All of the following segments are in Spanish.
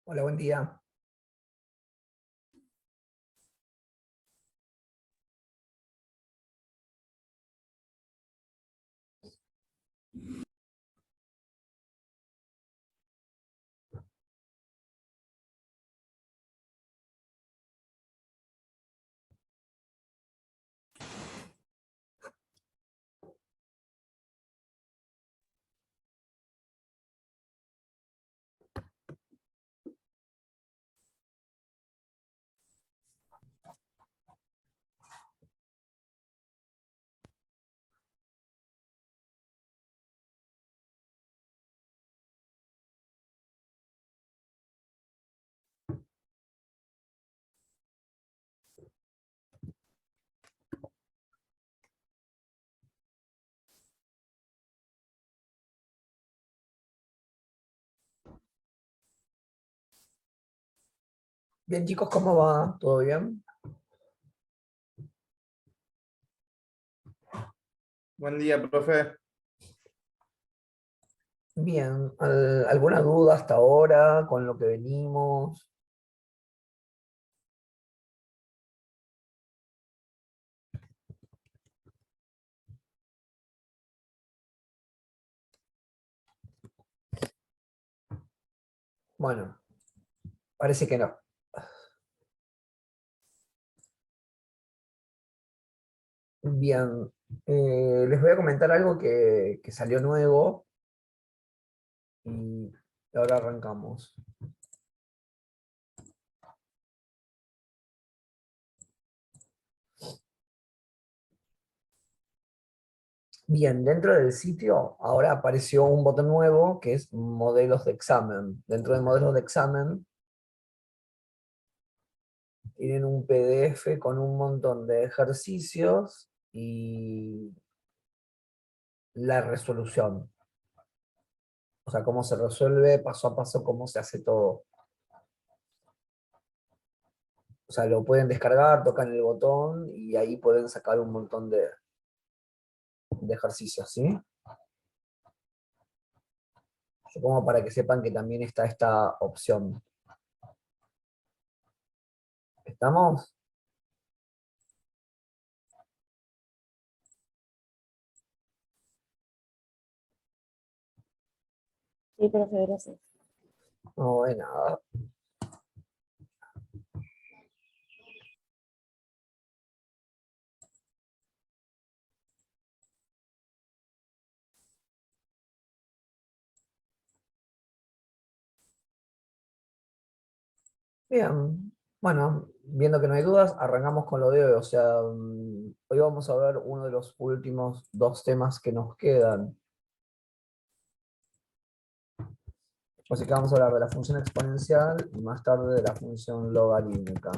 Hola, buen día. Bien, chicos, ¿cómo va? ¿Todo bien? Buen día, profe. Bien. ¿Alguna duda hasta ahora con lo que venimos? Bueno, parece que no. Bien, les voy a comentar algo que salió nuevo y ahora arrancamos. Bien, dentro del sitio ahora apareció un botón nuevo que es modelos de examen. Dentro de modelos de examen tienen un PDF con un montón de ejercicios y la resolución. O sea, cómo se resuelve paso a paso, cómo se hace todo. O sea, lo pueden descargar, tocan el botón y ahí pueden sacar un montón de ejercicios, ¿sí? Supongo para que sepan que también está esta opción. ¿Estamos? Sí, profe, gracias. No, de nada. Bien. Bueno, viendo que no hay dudas, arrancamos con lo de hoy. O sea, hoy vamos a ver uno de los últimos dos temas que nos quedan. Así que vamos a hablar de la función exponencial y más tarde de la función logarítmica.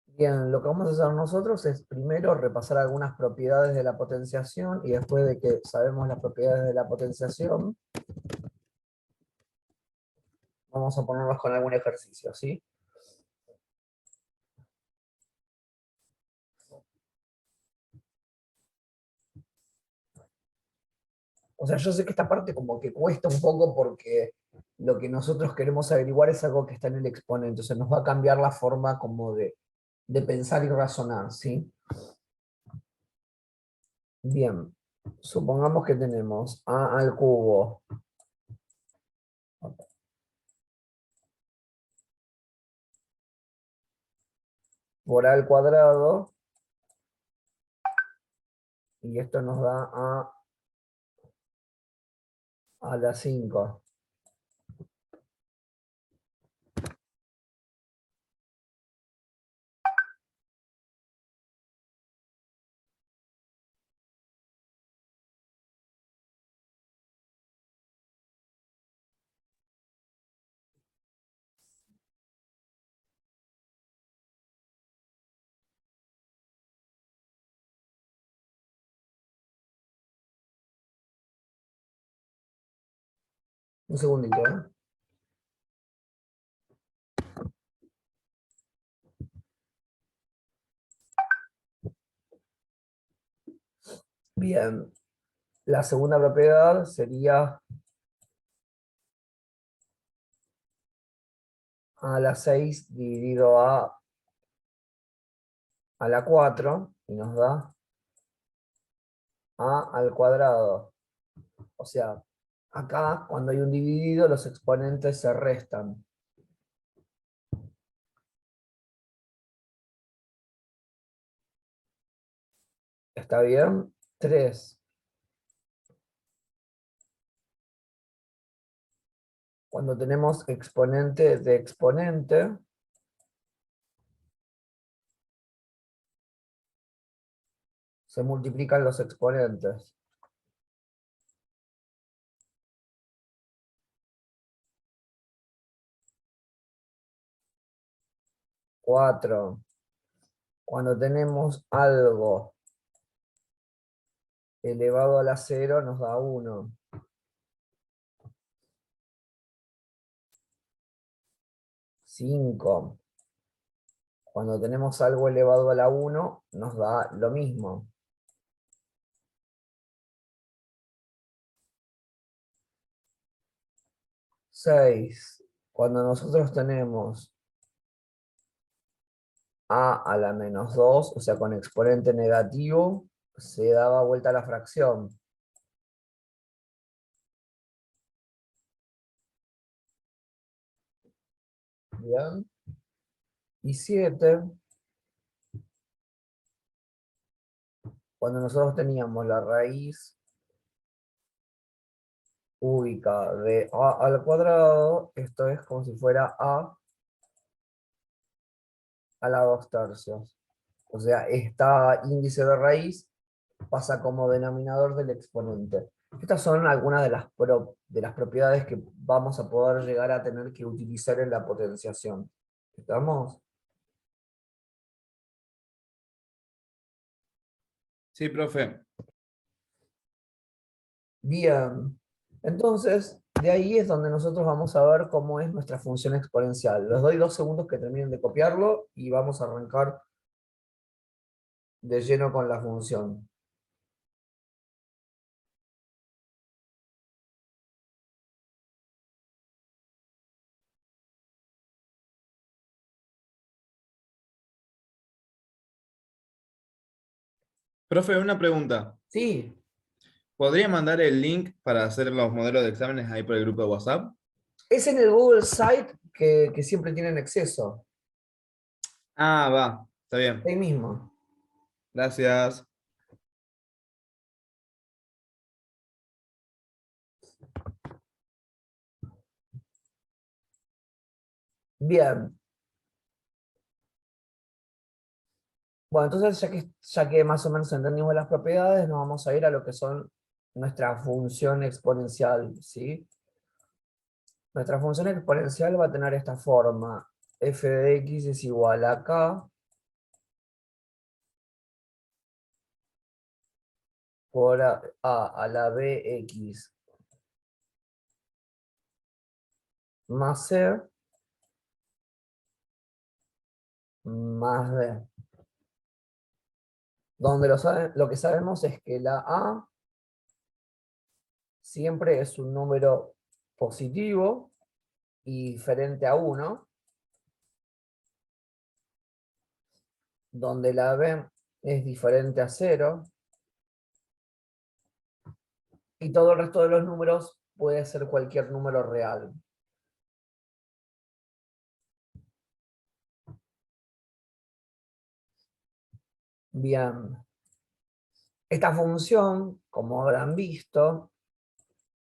Bien, lo que vamos a hacer nosotros es primero repasar algunas propiedades de la potenciación y después de que sabemos las propiedades de la potenciación, vamos a ponernos con algún ejercicio, ¿sí? O sea, yo sé que esta parte como que cuesta un poco porque lo que nosotros queremos averiguar es algo que está en el exponente, o sea, nos va a cambiar la forma como de pensar y razonar, ¿sí? Bien, supongamos que tenemos a al cubo por a al cuadrado y esto nos da a la 5. Un segundito, ¿eh? Bien, la segunda propiedad sería a la 6 dividido a la 4, y nos da a al cuadrado. O sea, acá cuando hay un dividido los exponentes se restan. ¿Está bien? 3. Cuando tenemos exponente de exponente, se multiplican los exponentes. 4. Cuando tenemos algo elevado a la 0 nos da 1. 5. Cuando tenemos algo elevado a la 1 nos da lo mismo. 6. Cuando nosotros tenemos a la menos 2, o sea, con exponente negativo, se daba vuelta la fracción. Bien. Y 7, cuando nosotros teníamos la raíz cúbica de a al cuadrado, esto es como si fuera a la 2/3. O sea, esta índice de raíz pasa como denominador del exponente. Estas son algunas de las propiedades que vamos a poder llegar a tener que utilizar en la potenciación. ¿Estamos? Sí, profe. Bien. Entonces, de ahí es donde nosotros vamos a ver cómo es nuestra función exponencial. Les doy 2 segundos que terminen de copiarlo y vamos a arrancar de lleno con la función. Profe, una pregunta. Sí, ¿Podría mandar el link para hacer los modelos de exámenes ahí por el grupo de WhatsApp? es en el Google Site que siempre tienen acceso. Ah, va. Está bien. Ahí mismo. Gracias. Bien. Bueno, entonces ya que más o menos entendimos las propiedades, nos vamos a ir a lo que son nuestra función exponencial, ¿sí? Nuestra función exponencial va a tener esta forma. F de x es igual a k por a la bx más c más d. Donde lo que sabemos es que la a siempre es un número positivo y diferente a 1, donde la b es diferente a 0, y todo el resto de los números puede ser cualquier número real. Bien. Esta función, como habrán visto,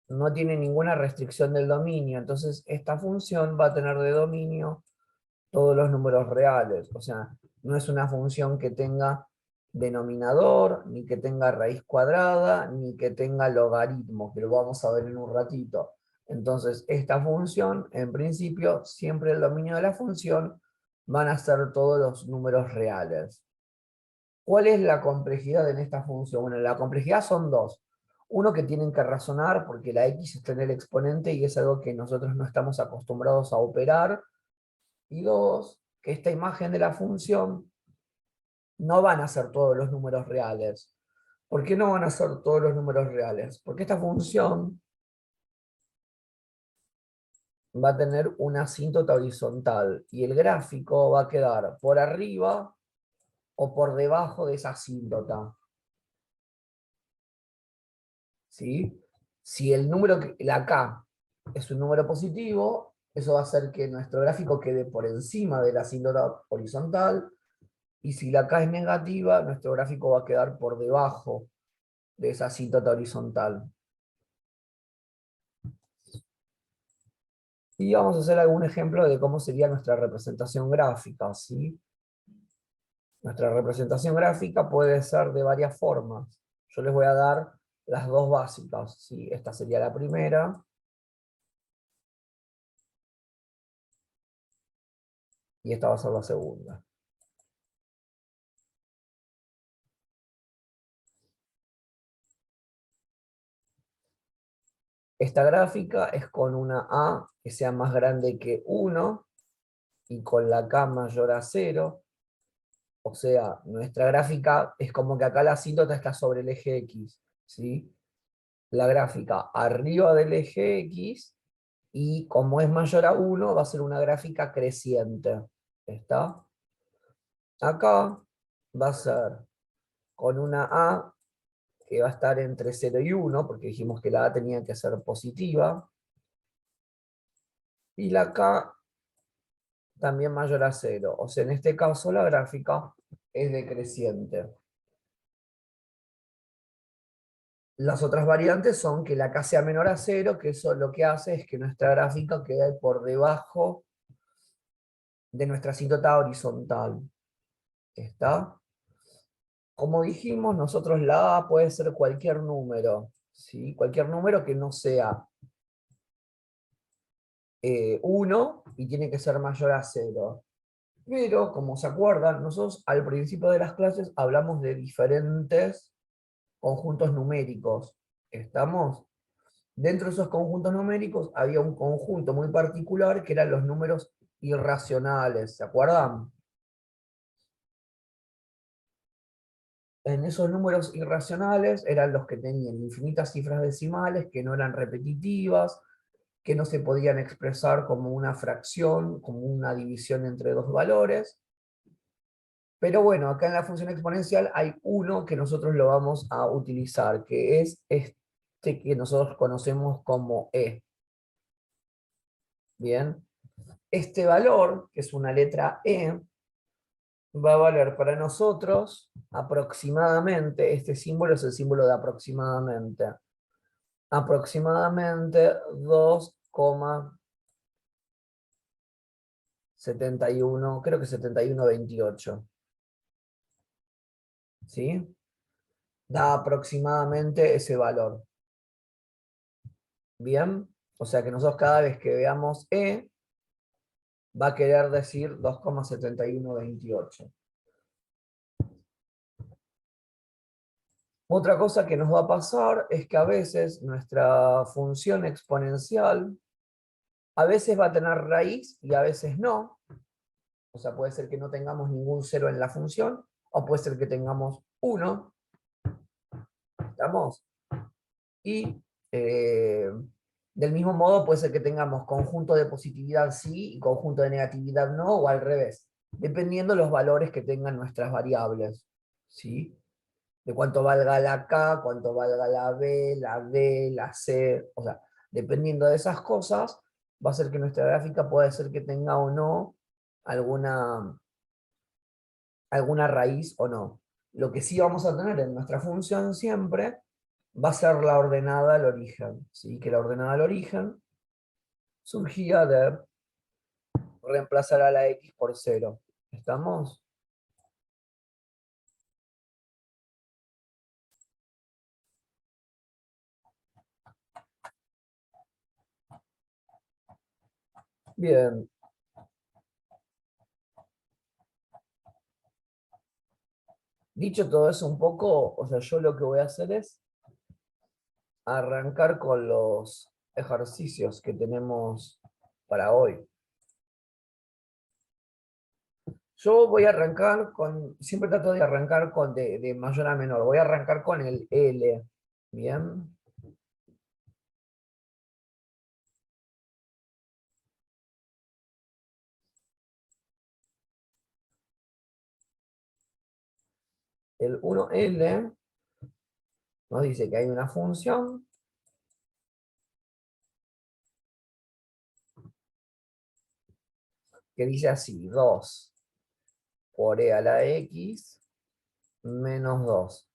no tiene ninguna restricción del dominio, entonces esta función va a tener de dominio todos los números reales, o sea, no es una función que tenga denominador, ni que tenga raíz cuadrada, ni que tenga logaritmo, que lo vamos a ver en un ratito. Entonces, esta función, en principio, siempre el dominio de la función van a ser todos los números reales. ¿Cuál es la complejidad en esta función? Bueno, la complejidad son dos. Uno, que tienen que razonar porque la x está en el exponente y es algo que nosotros no estamos acostumbrados a operar. Y dos, que esta imagen de la función no van a ser todos los números reales. ¿Por qué no van a ser todos los números reales? Porque esta función va a tener una asíntota horizontal y el gráfico va a quedar por arriba o por debajo de esa asíntota. ¿Sí? Si el número, la K, es un número positivo, eso va a hacer que nuestro gráfico quede por encima de la asíntota horizontal, y si la K es negativa, nuestro gráfico va a quedar por debajo de esa asíntota horizontal. Y vamos a hacer algún ejemplo de cómo sería nuestra representación gráfica, ¿sí? Nuestra representación gráfica puede ser de varias formas. Yo les voy a dar las dos básicas, ¿sí? Esta sería la primera. Y esta va a ser la segunda. Esta gráfica es con una A que sea más grande que 1 y con la K mayor a 0. O sea, nuestra gráfica es como que acá la asíntota está sobre el eje X, ¿sí? La gráfica arriba del eje X, y como es mayor a 1 va a ser una gráfica creciente. ¿Está? Acá va a ser con una A que va a estar entre 0 y 1, porque dijimos que la A tenía que ser positiva, y la K también mayor a 0. O sea, en este caso la gráfica es decreciente. Las otras variantes son que la K sea menor a 0, que eso lo que hace es que nuestra gráfica quede por debajo de nuestra asíntota horizontal. ¿Está? Como dijimos, nosotros la A puede ser cualquier número, ¿sí? Cualquier número que no sea 1 y tiene que ser mayor a 0. Pero, como se acuerdan, nosotros al principio de las clases hablamos de diferentes conjuntos numéricos. ¿Estamos? Dentro de esos conjuntos numéricos había un conjunto muy particular que eran los números irracionales. ¿Se acuerdan? En esos números irracionales eran los que tenían infinitas cifras decimales, que no eran repetitivas, que no se podían expresar como una fracción, como una división entre dos valores. Pero bueno, acá en la función exponencial hay uno que nosotros lo vamos a utilizar, que es este que nosotros conocemos como E. Bien. Este valor, que es una letra E, va a valer para nosotros aproximadamente, este símbolo es el símbolo de aproximadamente 2,71, creo que 7128. ¿Sí? Da aproximadamente ese valor. Bien, o sea que nosotros cada vez que veamos E, va a querer decir 2,7128. Otra cosa que nos va a pasar es que a veces nuestra función exponencial a veces va a tener raíz y a veces no. O sea, puede ser que no tengamos ningún cero en la función, o puede ser que tengamos 1. ¿Estamos? Y del mismo modo puede ser que tengamos conjunto de positividad sí y conjunto de negatividad no, o al revés, dependiendo de los valores que tengan nuestras variables. ¿Sí? De cuánto valga la K, cuánto valga la B, la D, la C, o sea, dependiendo de esas cosas, va a ser que nuestra gráfica puede ser que tenga o no alguna, alguna raíz o no. Lo que sí vamos a tener en nuestra función siempre va a ser la ordenada al origen, ¿sí? Que la ordenada al origen surgía de reemplazar a la X por 0. ¿Estamos? Bien. Dicho todo eso un poco, o sea, yo lo que voy a hacer es arrancar con los ejercicios que tenemos para hoy. Yo voy a arrancar con, siempre trato de arrancar con de mayor a menor. Voy a arrancar con el L. Bien. El 1L nos dice que hay una función que dice así, 2 por e a la x menos 2.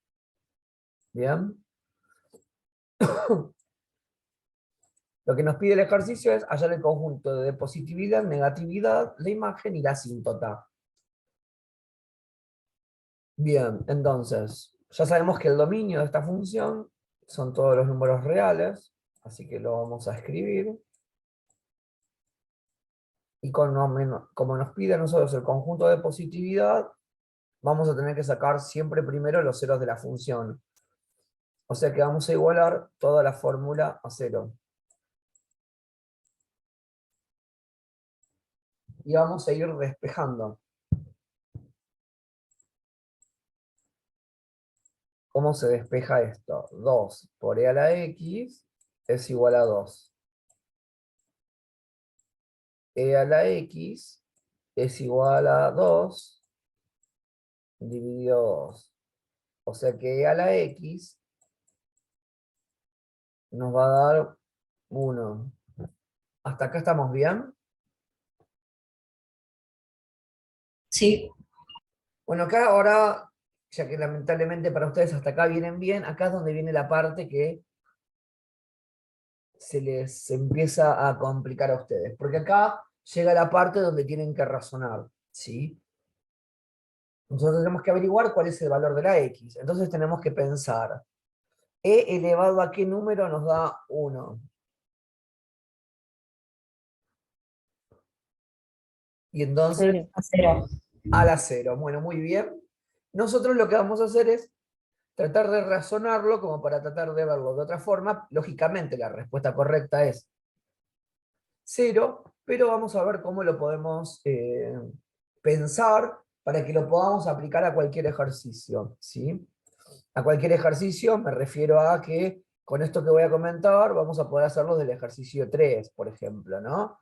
¿Bien? Lo que nos pide el ejercicio es hallar el conjunto de positividad, negatividad, la imagen y la asíntota. Bien, entonces, ya sabemos que el dominio de esta función son todos los números reales, así que lo vamos a escribir. Y como nos pide a nosotros el conjunto de positividad, vamos a tener que sacar siempre primero los ceros de la función. O sea que vamos a igualar toda la fórmula a 0. Y vamos a ir despejando. ¿Cómo se despeja esto? 2 por e a la x es igual a 2. E a la x es igual a 2 dividido 2. O sea que e a la x nos va a dar 1. ¿Hasta acá estamos bien? Sí. Bueno, acá ahora, ya que lamentablemente para ustedes hasta acá vienen bien, acá es donde viene la parte que se les empieza a complicar a ustedes. Porque acá llega la parte donde tienen que razonar, ¿sí? Nosotros tenemos que averiguar cuál es el valor de la x. Entonces tenemos que pensar, e elevado a qué número nos da 1. Y entonces, A cero. a la 0. Bueno, muy bien. Nosotros lo que vamos a hacer es tratar de razonarlo como para tratar de verlo de otra forma. Lógicamente la respuesta correcta es 0, pero vamos a ver cómo lo podemos pensar para que lo podamos aplicar a cualquier ejercicio, ¿sí? A cualquier ejercicio me refiero a que con esto que voy a comentar vamos a poder hacerlo del ejercicio 3, por ejemplo, ¿no?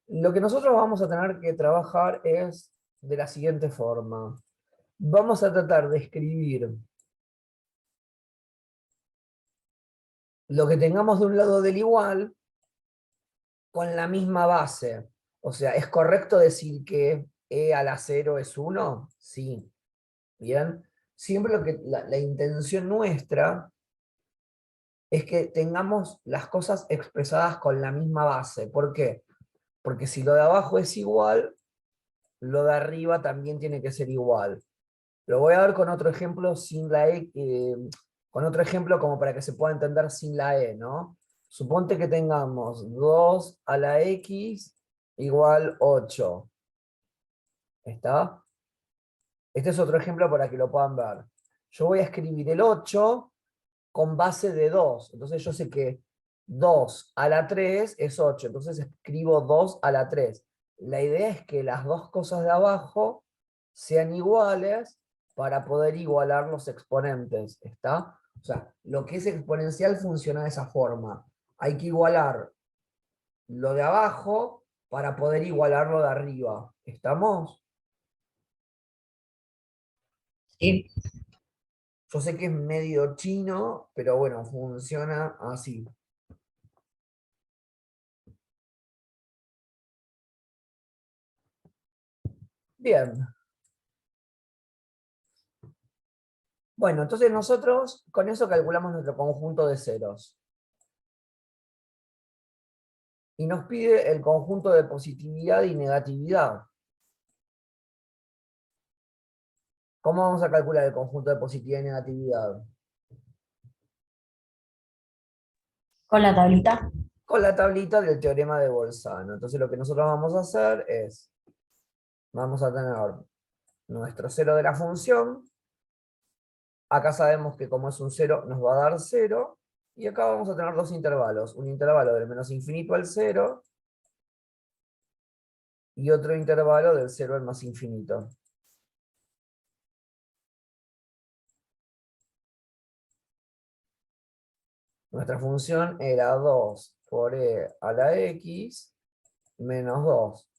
Lo que nosotros vamos a tener que trabajar es de la siguiente forma. Vamos a tratar de escribir lo que tengamos de un lado del igual con la misma base. O sea, ¿es correcto decir que e a la 0 es 1? Sí. Bien. Siempre lo que la intención nuestra es que tengamos las cosas expresadas con la misma base. ¿Por qué? Porque si lo de abajo es igual, lo de arriba también tiene que ser igual. Lo voy a dar con otro ejemplo sin la E, con otro ejemplo como para que se pueda entender sin la E, ¿no? Suponte que tengamos 2 a la x igual 8. ¿Está? Este es otro ejemplo para que lo puedan ver. Yo voy a escribir el 8 con base de 2. Entonces yo sé que 2 a la 3 es 8. Entonces escribo 2 a la 3. La idea es que las dos cosas de abajo sean iguales para poder igualar los exponentes. ¿Está? O sea, lo que es exponencial funciona de esa forma. Hay que igualar lo de abajo para poder igualar lo de arriba. ¿Estamos? Sí. Yo sé que es medio chino, pero bueno, funciona así. Bien. Bueno, entonces nosotros con eso calculamos nuestro conjunto de ceros. Y nos pide el conjunto de positividad y negatividad. ¿Cómo vamos a calcular el conjunto de positividad y negatividad? Con la tablita. Con la tablita del teorema de Bolzano. Entonces lo que nosotros vamos a hacer es, vamos a tener nuestro cero de la función. Acá sabemos que como es un 0 nos va a dar 0. Y acá vamos a tener dos intervalos. Un intervalo del menos infinito al 0 y otro intervalo del 0 al más infinito. Nuestra función era 2 por e a la x menos 2.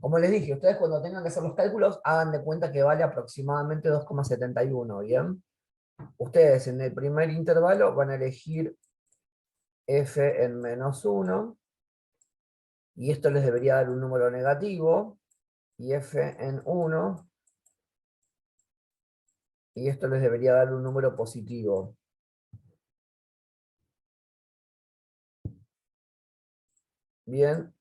Como les dije, ustedes cuando tengan que hacer los cálculos, hagan de cuenta que vale aproximadamente 2,71, ¿bien? Ustedes en el primer intervalo van a elegir f en menos 1, y esto les debería dar un número negativo, y f en 1, y esto les debería dar un número positivo. Bien,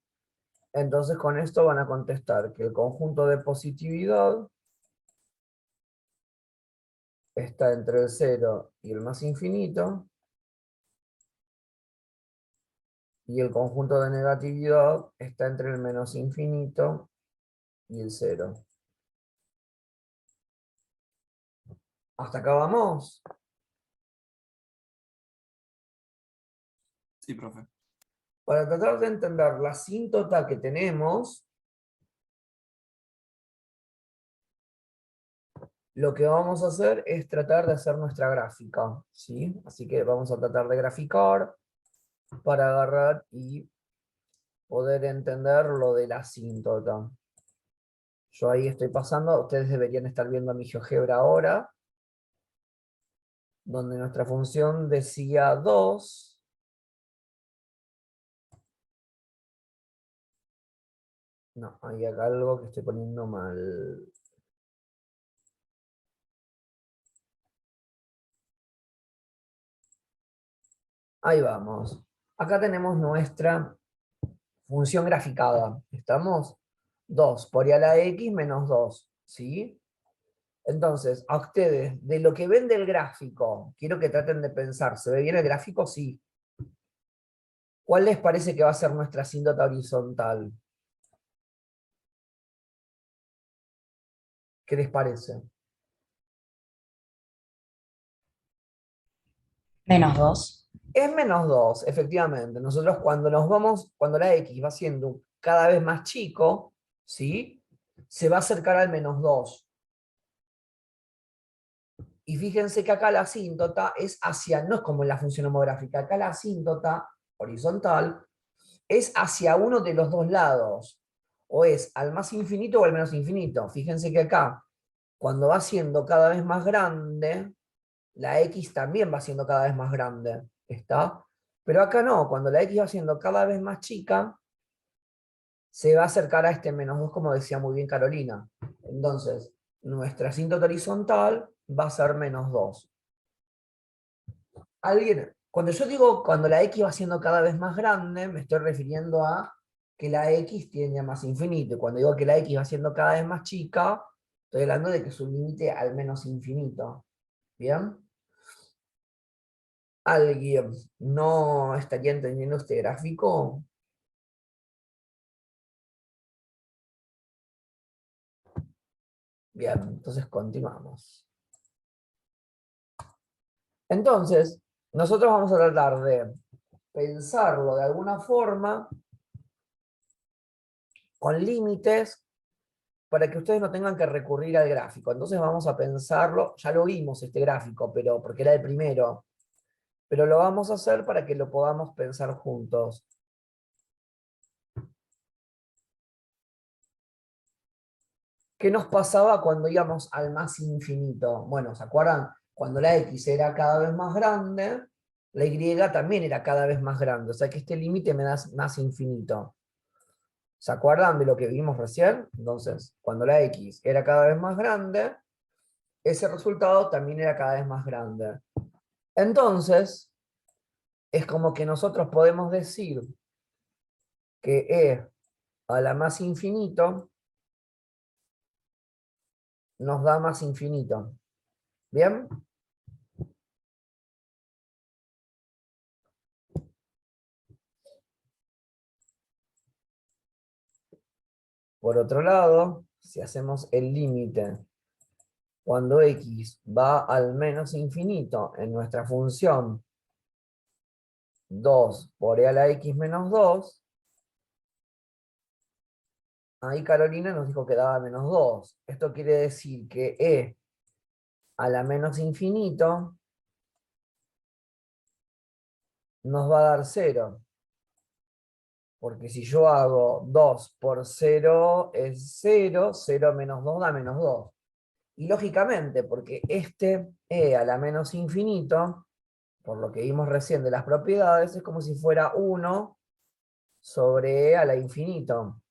entonces con esto van a contestar que el conjunto de positividad está entre el 0 y el más infinito, y el conjunto de negatividad está entre el menos infinito y el 0. ¿Hasta acá vamos? Sí, profe. Para tratar de entender la asíntota que tenemos, lo que vamos a hacer es tratar de hacer nuestra gráfica, ¿sí? Así que vamos a tratar de graficar para agarrar y poder entender lo de la asíntota. Yo ahí estoy pasando, ustedes deberían estar viendo mi GeoGebra ahora, donde nuestra función decía 2. No, hay acá algo que estoy poniendo mal. Ahí vamos. Acá tenemos nuestra función graficada. ¿Estamos? 2 por i a la x menos 2. ¿Sí? Entonces, a ustedes, de lo que ven del gráfico, quiero que traten de pensar, ¿se ve bien el gráfico? Sí. ¿Cuál les parece que va a ser nuestra asíntota horizontal? ¿Qué les parece? Menos 2. Es menos 2, efectivamente. Nosotros cuando la x va siendo cada vez más chico, ¿sí? Se va a acercar al menos 2. Y fíjense que acá la asíntota es hacia, no es como en la función homográfica, acá la asíntota horizontal es hacia uno de los dos lados. O es al más infinito o al menos infinito. Fíjense que acá, cuando va siendo cada vez más grande, la x también va siendo cada vez más grande. ¿Está? Pero acá no, cuando la x va siendo cada vez más chica, se va a acercar a este menos 2, como decía muy bien Carolina. Entonces, nuestra asíntota horizontal va a ser menos 2. Cuando yo digo cuando la x va siendo cada vez más grande, me estoy refiriendo a que la x tiende a más infinito. Y cuando digo que la x va siendo cada vez más chica, estoy hablando de que es un límite al menos infinito. ¿Bien? ¿Alguien no estaría entendiendo este gráfico? Bien, entonces continuamos. Entonces, nosotros vamos a tratar de pensarlo de alguna forma con límites para que ustedes no tengan que recurrir al gráfico. Entonces vamos a pensarlo, ya lo vimos este gráfico, pero porque era el primero, pero lo vamos a hacer para que lo podamos pensar juntos. ¿Qué nos pasaba cuando íbamos al más infinito? Bueno, ¿se acuerdan? Cuando la x era cada vez más grande, la y también era cada vez más grande. O sea que este límite me da más infinito. ¿Se acuerdan de lo que vimos recién? Entonces, cuando la x era cada vez más grande, ese resultado también era cada vez más grande. Entonces, es como que nosotros podemos decir que e a la más infinito nos da más infinito. ¿Bien? Por otro lado, si hacemos el límite cuando x va al menos infinito en nuestra función 2 por e a la x menos 2, Ahí Carolina nos dijo que daba -2. Esto quiere decir que e a la menos infinito nos va a dar 0. Porque si yo hago 2 por 0 es 0, 0 menos 2 da -2. Y lógicamente, porque este e a la menos infinito, por lo que vimos recién de las propiedades, es como si fuera 1 sobre e a la infinito.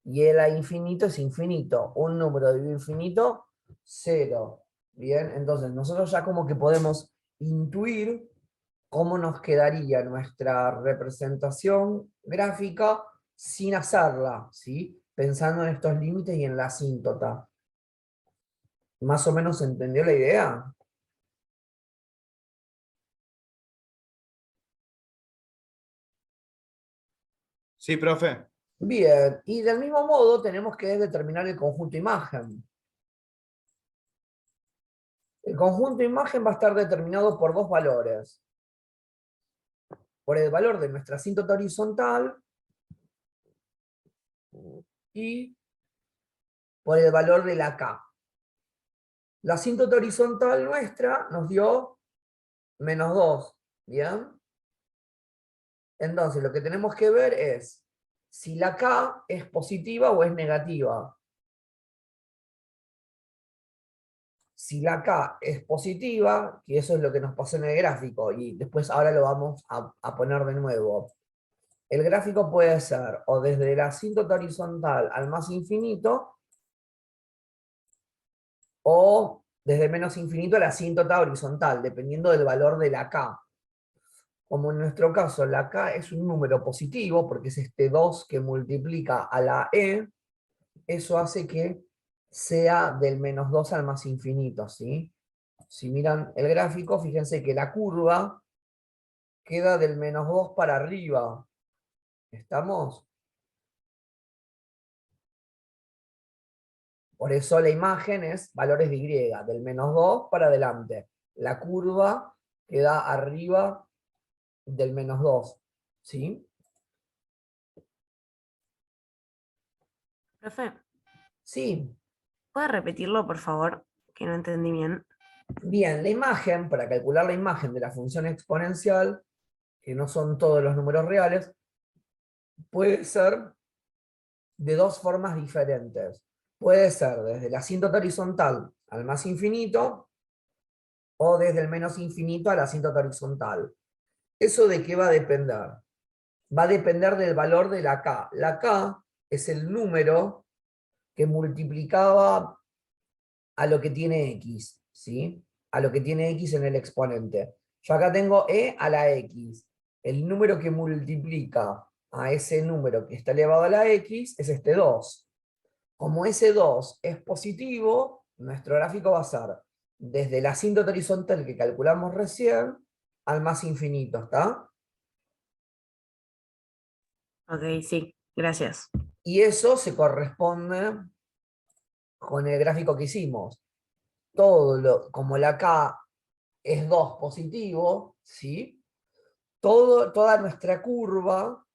Y e a la infinito es infinito. Un número dividido infinito, 0. Bien, entonces nosotros ya como que podemos intuir cómo nos quedaría nuestra representación gráfica sin hacerla, ¿sí? Pensando en estos límites y en la asíntota. ¿Más o menos se entendió la idea? Sí, profe. Bien, y del mismo modo tenemos que determinar el conjunto imagen. El conjunto imagen va a estar determinado por dos valores. Por el valor de nuestra asíntota horizontal y por el valor de la K. La asíntota horizontal nuestra nos dio -2, ¿bien? Entonces lo que tenemos que ver es si la K es positiva o es negativa. Si la K es positiva, que eso es lo que nos pasó en el gráfico, y después ahora lo vamos a poner de nuevo. El gráfico puede ser o desde la asíntota horizontal al más infinito, o desde menos infinito a la asíntota horizontal, dependiendo del valor de la K. Como en nuestro caso la K es un número positivo, porque es este 2 que multiplica a la E, eso hace que sea del -2 al más infinito, ¿sí? Si miran el gráfico, fíjense que la curva queda del -2 para arriba. ¿Estamos? Por eso la imagen es valores de Y, del -2 para adelante. La curva queda arriba del -2, ¿sí? Profe, Sí. ¿puede repetirlo, por favor? Que no entendí bien. Bien, la imagen, para calcular la imagen de la función exponencial, que no son todos los números reales, puede ser de dos formas diferentes. Puede ser desde la asíntota horizontal al más infinito, o desde el menos infinito a la asíntota horizontal. ¿Eso de qué va a depender? Va a depender del valor de la K. La K es el número que multiplicaba a lo que tiene X, ¿sí? A lo que tiene X en el exponente. Yo acá tengo E a la X. El número que multiplica a ese número que está elevado a la X es este 2. Como ese 2 es positivo, nuestro gráfico va a ser desde la asíntota horizontal que calculamos recién al más infinito, ¿está? Ok, sí, gracias. Y eso se corresponde con el gráfico que hicimos. Como la K es 2 positivo, ¿sí? Toda nuestra curva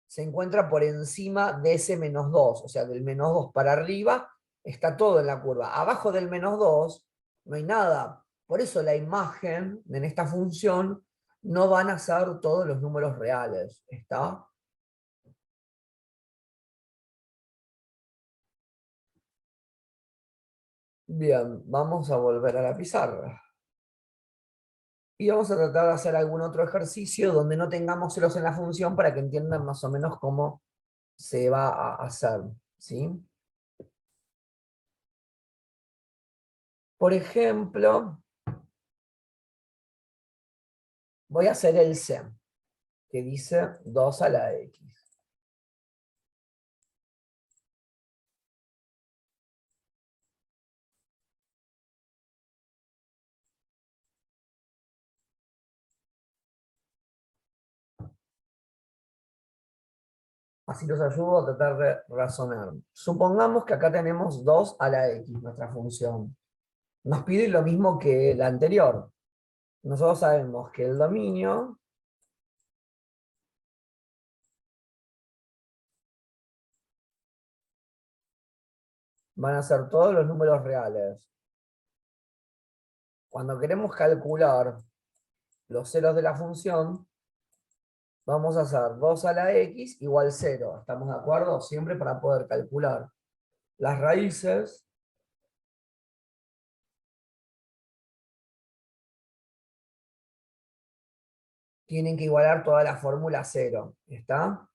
se encuentra por encima de ese -2, o sea, del -2 para arriba está todo en la curva. Abajo del -2 no hay nada. Por eso la imagen en esta función no van a ser todos los números reales. ¿Está? Bien, vamos a volver a la pizarra. Y vamos a tratar de hacer algún otro ejercicio donde no tengamos ceros en la función para que entiendan más o menos cómo se va a hacer, ¿sí? Por ejemplo, voy a hacer el C, que dice 2 a la X. Así los ayudo a tratar de razonar. Supongamos que acá tenemos 2 a la X, nuestra función. Nos pide lo mismo que la anterior. Nosotros sabemos que el dominio van a ser todos los números reales. Cuando queremos calcular los ceros de la función, vamos a hacer 2 a la x igual 0. ¿Estamos de acuerdo? Siempre para poder calcular las raíces tienen que igualar toda la fórmula 0. ¿Está?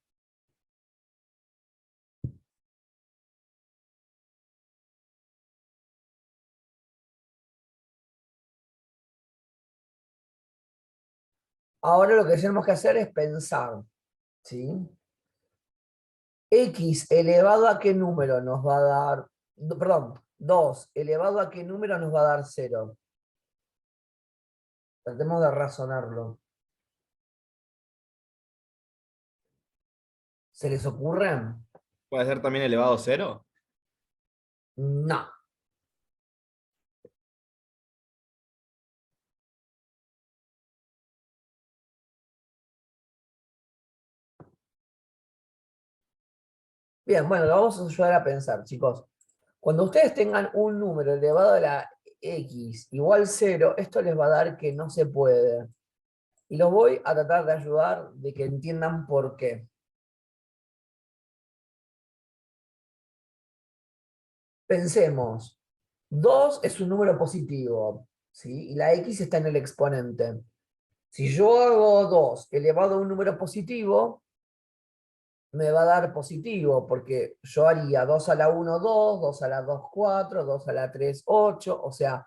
Ahora lo que tenemos que hacer es pensar, ¿sí? X elevado a qué número nos va a dar, perdón, 2 elevado a qué número nos va a dar 0. Tratemos de razonarlo. ¿Se les ocurre? ¿Puede ser también elevado a 0? No. Bien, bueno, lo vamos a ayudar a pensar, chicos. Cuando ustedes tengan un número elevado a la x igual 0, esto les va a dar que no se puede. Y los voy a tratar de ayudar de que entiendan por qué. Pensemos, 2 es un número positivo, ¿sí? Y la x está en el exponente. Si yo hago 2 elevado a un número positivo, me va a dar positivo, porque yo haría 2 a la 1, 2, 2 a la 2, 4, 2 a la 3, 8. O sea,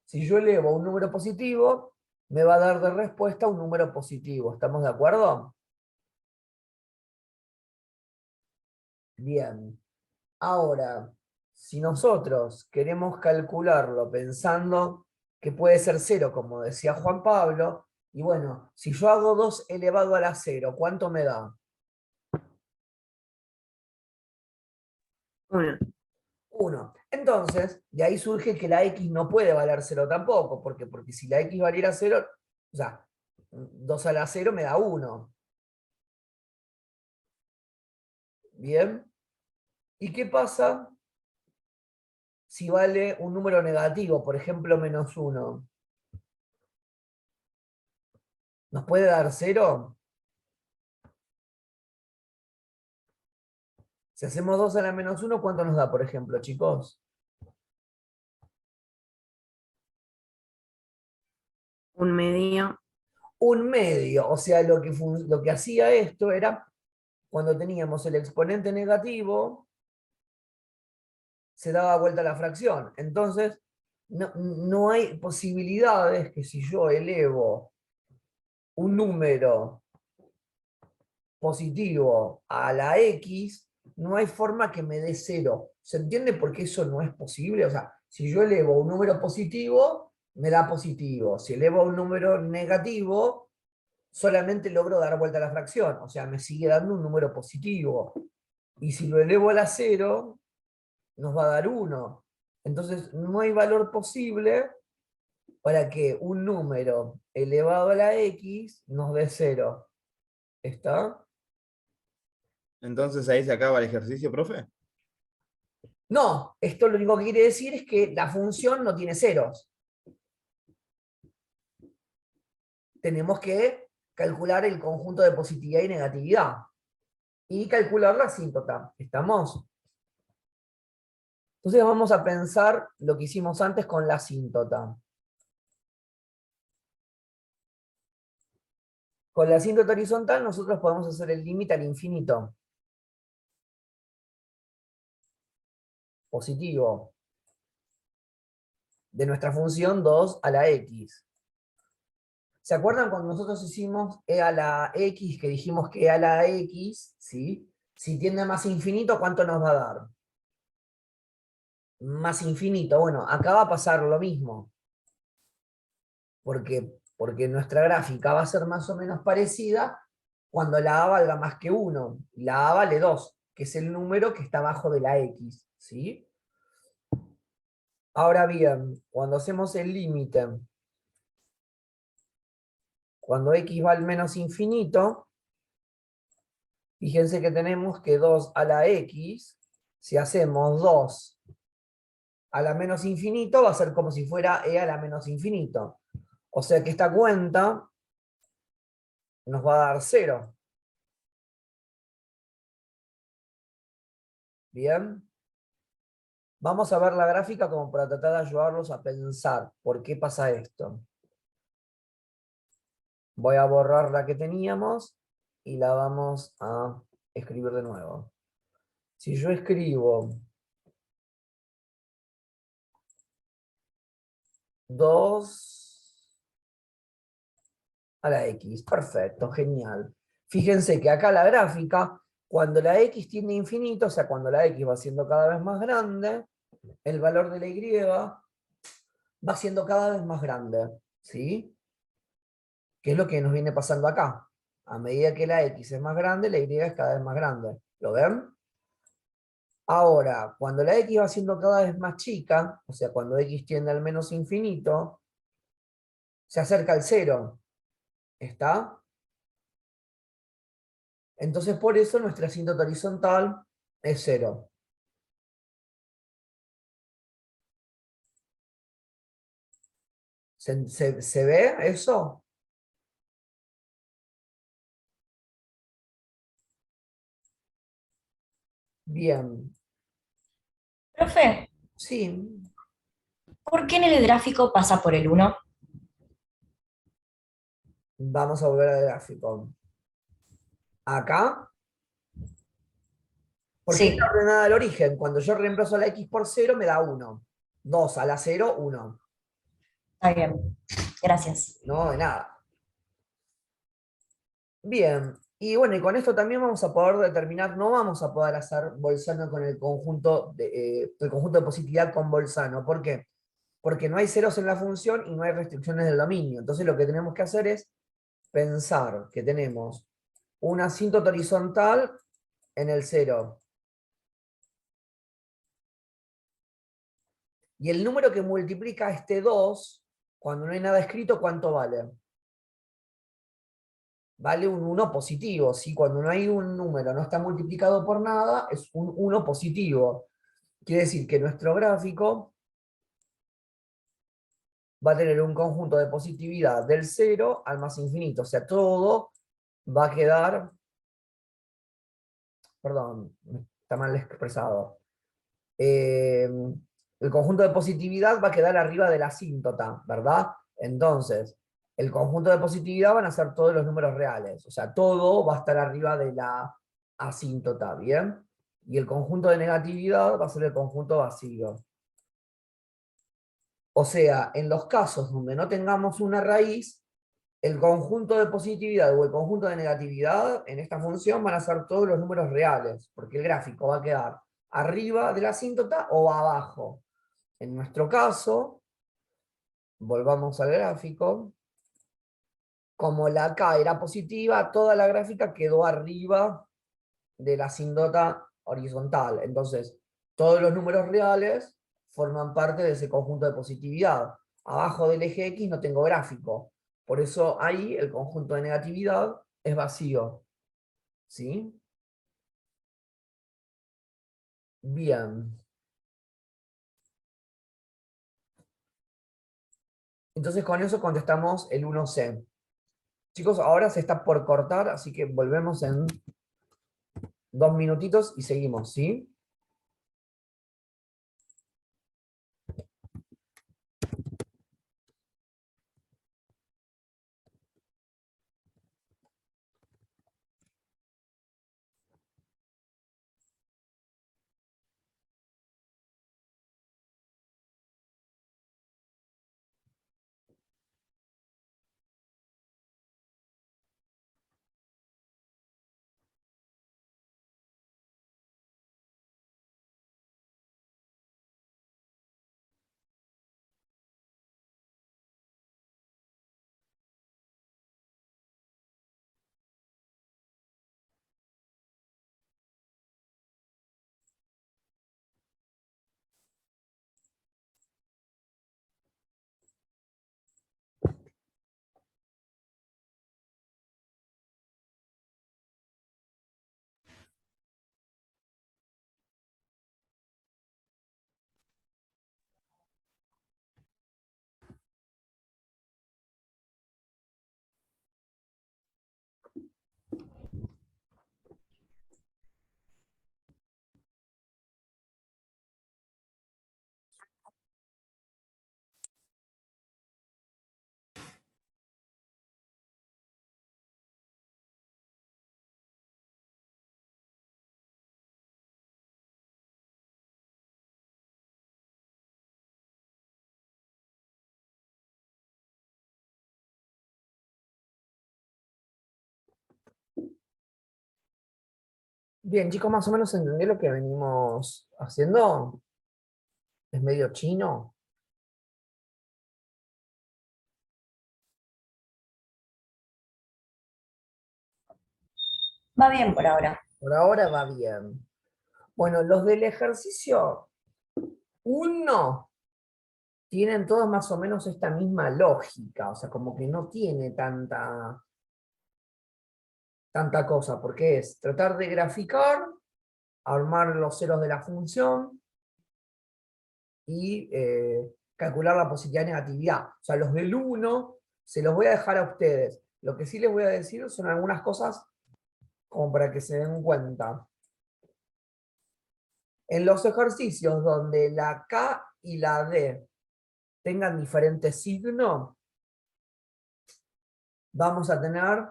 si yo elevo un número positivo, me va a dar de respuesta un número positivo. ¿Estamos de acuerdo? Bien. Ahora, si nosotros queremos calcularlo pensando que puede ser 0, como decía Juan Pablo, y bueno, si yo hago 2 elevado a la 0, ¿cuánto me da? 1. 1. Entonces, de ahí surge que la x no puede valer 0 tampoco, porque si la x valiera 0, o sea, 2 a la 0 me da 1. ¿Bien? ¿Y qué pasa si vale un número negativo, por ejemplo, menos 1? ¿Nos puede dar 0? Si hacemos 2 a la menos 1, ¿cuánto nos da, por ejemplo, chicos? 1/2. 1/2. O sea, lo que hacía esto era, cuando teníamos el exponente negativo, se daba vuelta la fracción. Entonces, no hay posibilidades que si yo elevo un número positivo a la x, no hay forma que me dé 0. ¿Se entiende por qué eso no es posible? O sea, si yo elevo un número positivo, me da positivo. Si elevo un número negativo, solamente logro dar vuelta a la fracción. O sea, me sigue dando un número positivo. Y si lo elevo a la 0, nos va a dar 1. Entonces, no hay valor posible para que un número elevado a la x nos dé 0. ¿Está? Entonces ahí se acaba el ejercicio, profe. No, esto lo único que quiere decir es que la función no tiene ceros. Tenemos que calcular el conjunto de positividad y negatividad. Y calcular la asíntota. ¿Estamos? Entonces vamos a pensar lo que hicimos antes con la asíntota. Con la asíntota horizontal nosotros podemos hacer el límite al infinito. Positivo. De nuestra función 2 a la x. ¿Se acuerdan cuando nosotros hicimos e a la x, que dijimos que e a la x, ¿sí? Si tiende a más infinito, ¿cuánto nos va a dar? Más infinito. Bueno, acá va a pasar lo mismo. Porque nuestra gráfica va a ser más o menos parecida cuando la a valga más que 1. Y la a vale 2, que es el número que está abajo de la x. ¿Sí? Ahora bien, cuando hacemos el límite, cuando x va al menos infinito, fíjense que tenemos que 2 a la x, si hacemos 2 a la menos infinito va a ser como si fuera e a la menos infinito. O sea que esta cuenta nos va a dar 0. Bien. Vamos a ver la gráfica como para tratar de ayudarlos a pensar por qué pasa esto. Voy a borrar la que teníamos y la vamos a escribir de nuevo. Si yo escribo 2 a la x, perfecto, genial. Fíjense que acá la gráfica, cuando la x tiende a infinito, o sea, cuando la x va siendo cada vez más grande, el valor de la y va siendo cada vez más grande, ¿sí? ¿Qué es lo que nos viene pasando acá? A medida que la x es más grande, la y es cada vez más grande. ¿Lo ven? Ahora, cuando la x va siendo cada vez más chica, o sea, cuando x tiende al menos infinito, se acerca al 0. ¿Está? Entonces, por eso nuestra asíntota horizontal es 0. ¿Se ve eso? Bien. Profe, Sí. ¿por qué en el gráfico pasa por el 1? Vamos a volver al gráfico. Acá, porque está Sí, ordenada al origen. Cuando yo reemplazo la x por 0, me da 1. 2 a la 0, 1. está bien. Gracias. No, de nada. Bien, y bueno, y con esto también vamos a poder determinar, no vamos a poder hacer Bolzano con el conjunto de positividad con Bolzano. ¿Por qué? Porque no hay ceros en la función y no hay restricciones del dominio. Entonces lo que tenemos que hacer es pensar que tenemos una asíntota horizontal en el 0. Y el número que multiplica este 2, cuando no hay nada escrito, ¿cuánto vale? Vale un 1 positivo, ¿sí? Cuando no hay un número, no está multiplicado por nada, es un 1 positivo. Quiere decir que nuestro gráfico va a tener un conjunto de positividad del 0 al más infinito. O sea, todo va a quedar, perdón, está mal expresado. El conjunto de positividad va a quedar arriba de la asíntota, ¿verdad? Entonces, el conjunto de positividad van a ser todos los números reales. O sea, todo va a estar arriba de la asíntota, ¿bien? Y el conjunto de negatividad va a ser el conjunto vacío. O sea, en los casos donde no tengamos una raíz, el conjunto de positividad o el conjunto de negatividad en esta función van a ser todos los números reales, porque el gráfico va a quedar arriba de la asíntota o abajo. En nuestro caso, volvamos al gráfico, como la K era positiva, toda la gráfica quedó arriba de la asíntota horizontal. Entonces, todos los números reales forman parte de ese conjunto de positividad. Abajo del eje X no tengo gráfico. Por eso ahí el conjunto de negatividad es vacío. ¿Sí? Bien. Entonces con eso contestamos el 1C. Chicos, ahora se está por cortar, así que volvemos en 2 minutitos y seguimos, ¿sí? Bien, chicos, más o menos entendí lo que venimos haciendo. Es medio chino. Va bien por ahora. Por ahora va bien. Bueno, los del ejercicio uno tienen todos más o menos esta misma lógica, o sea, como que no tiene tanta cosa, porque es tratar de graficar, armar los ceros de la función y calcular la positividad y negatividad. O sea, los del uno se los voy a dejar a ustedes. Lo que sí les voy a decir son algunas cosas como para que se den cuenta. En los ejercicios donde la K y la D tengan diferentes signos, vamos a tener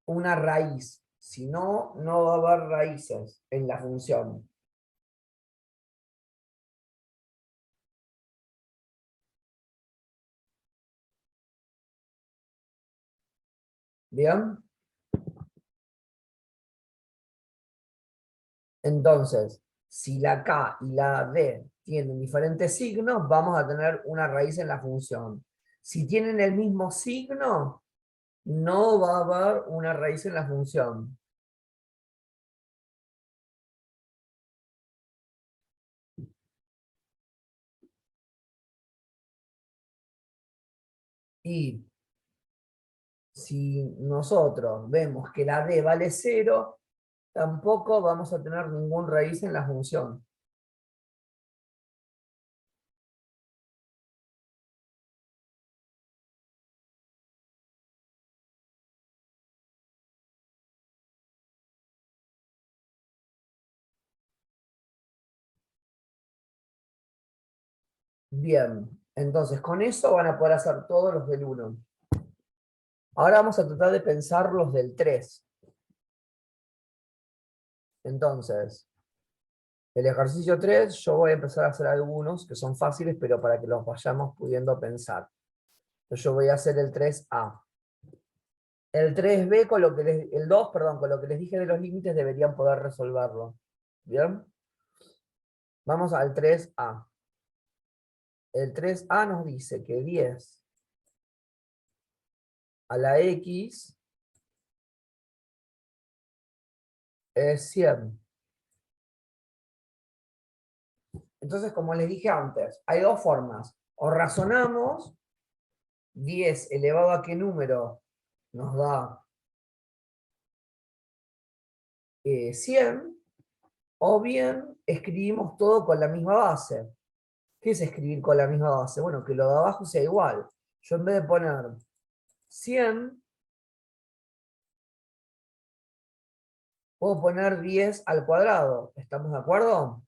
una raíz. Si no, no va a haber raíces en la función. ¿Bien? Entonces, si la K y la D tienen diferentes signos, vamos a tener una raíz en la función. Si tienen el mismo signo, no va a haber una raíz en la función. Y si nosotros vemos que la D vale 0, tampoco vamos a tener ningún raíz en la función. Bien, entonces con eso van a poder hacer todos los del 1. Ahora vamos a tratar de pensar los del 3. Entonces, el ejercicio 3, yo voy a empezar a hacer algunos que son fáciles, pero para que los vayamos pudiendo pensar. Entonces, yo voy a hacer el 3A. El 3B, el 2, perdón, con lo que les dije de los límites, deberían poder resolverlo. ¿Bien? Vamos al 3A. El 3A nos dice que 10 a la X es 100. Entonces, como les dije antes, hay dos formas. O razonamos, 10 elevado a qué número nos da 100, o bien escribimos todo con la misma base. ¿Qué es escribir con la misma base? Bueno, que lo de abajo sea igual. Yo en vez de poner 100, puedo poner 10 al cuadrado. ¿Estamos de acuerdo?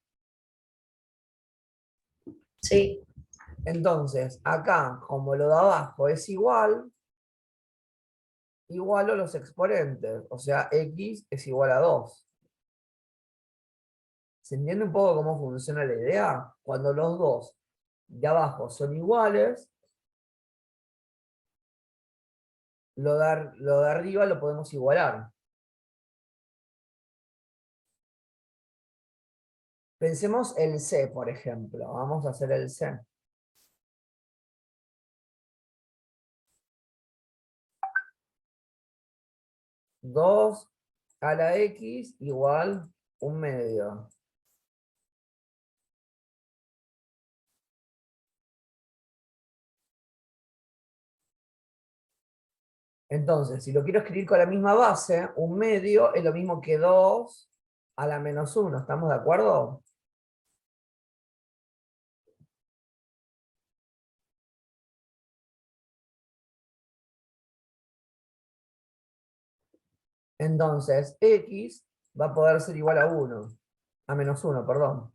Sí. Entonces, acá, como lo de abajo es igual, igualo los exponentes. O sea, x es igual a 2. ¿Se entiende un poco cómo funciona la idea? Cuando los dos de abajo son iguales, lo de arriba lo podemos igualar. Pensemos el C, por ejemplo. Vamos a hacer el C. Dos a la X igual 1/2. Entonces, si lo quiero escribir con la misma base, 1/2 es lo mismo que 2 a la -1. ¿Estamos de acuerdo? Entonces, X va a poder ser igual a 1. A -1, perdón.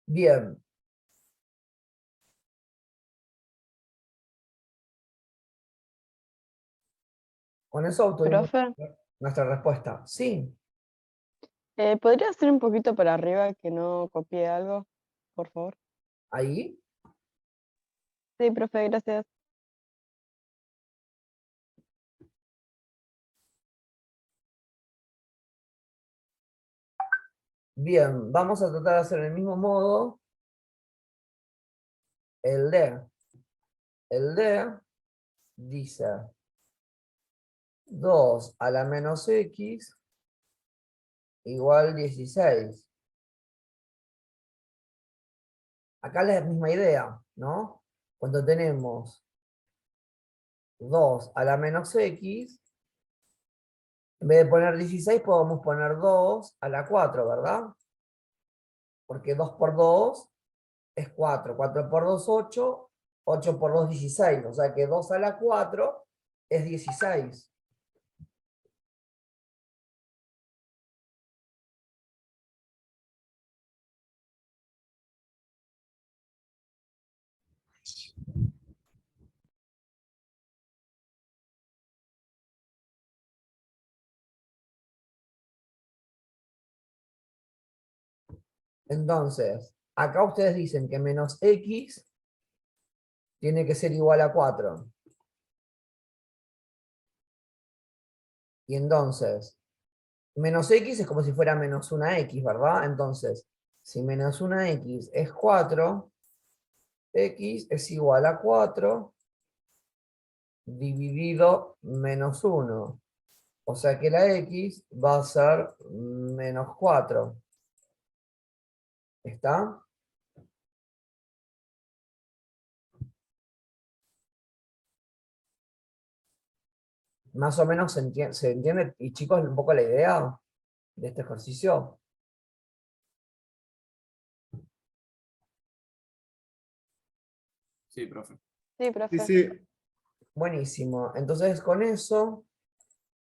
Bien. Con eso obtuvimos Profe, nuestra respuesta. Sí, ¿podría hacer un poquito para arriba que no copié algo? Por favor. ahí. Sí, profe, gracias. Bien, vamos a tratar de hacer el mismo modo el D. El D dice 2 a la menos X igual 16. Acá es la misma idea, ¿no? Cuando tenemos 2 a la menos X, en vez de poner 16 podemos poner 2 a la 4, ¿verdad? Porque 2 por 2 es 4, 4 por 2 8, 8 por 2 16, o sea que 2 a la 4 es 16. Entonces, acá ustedes dicen que menos X tiene que ser igual a 4. Y entonces, menos X es como si fuera menos una X, ¿verdad? Entonces, si menos una X es 4, X es igual a 4 dividido menos 1. O sea que la X va a ser menos 4. ¿Está? Más o menos se entiende, y chicos, un poco la idea de este ejercicio. Sí, profe. Sí, Sí, profe. sí. Buenísimo. Entonces, con eso,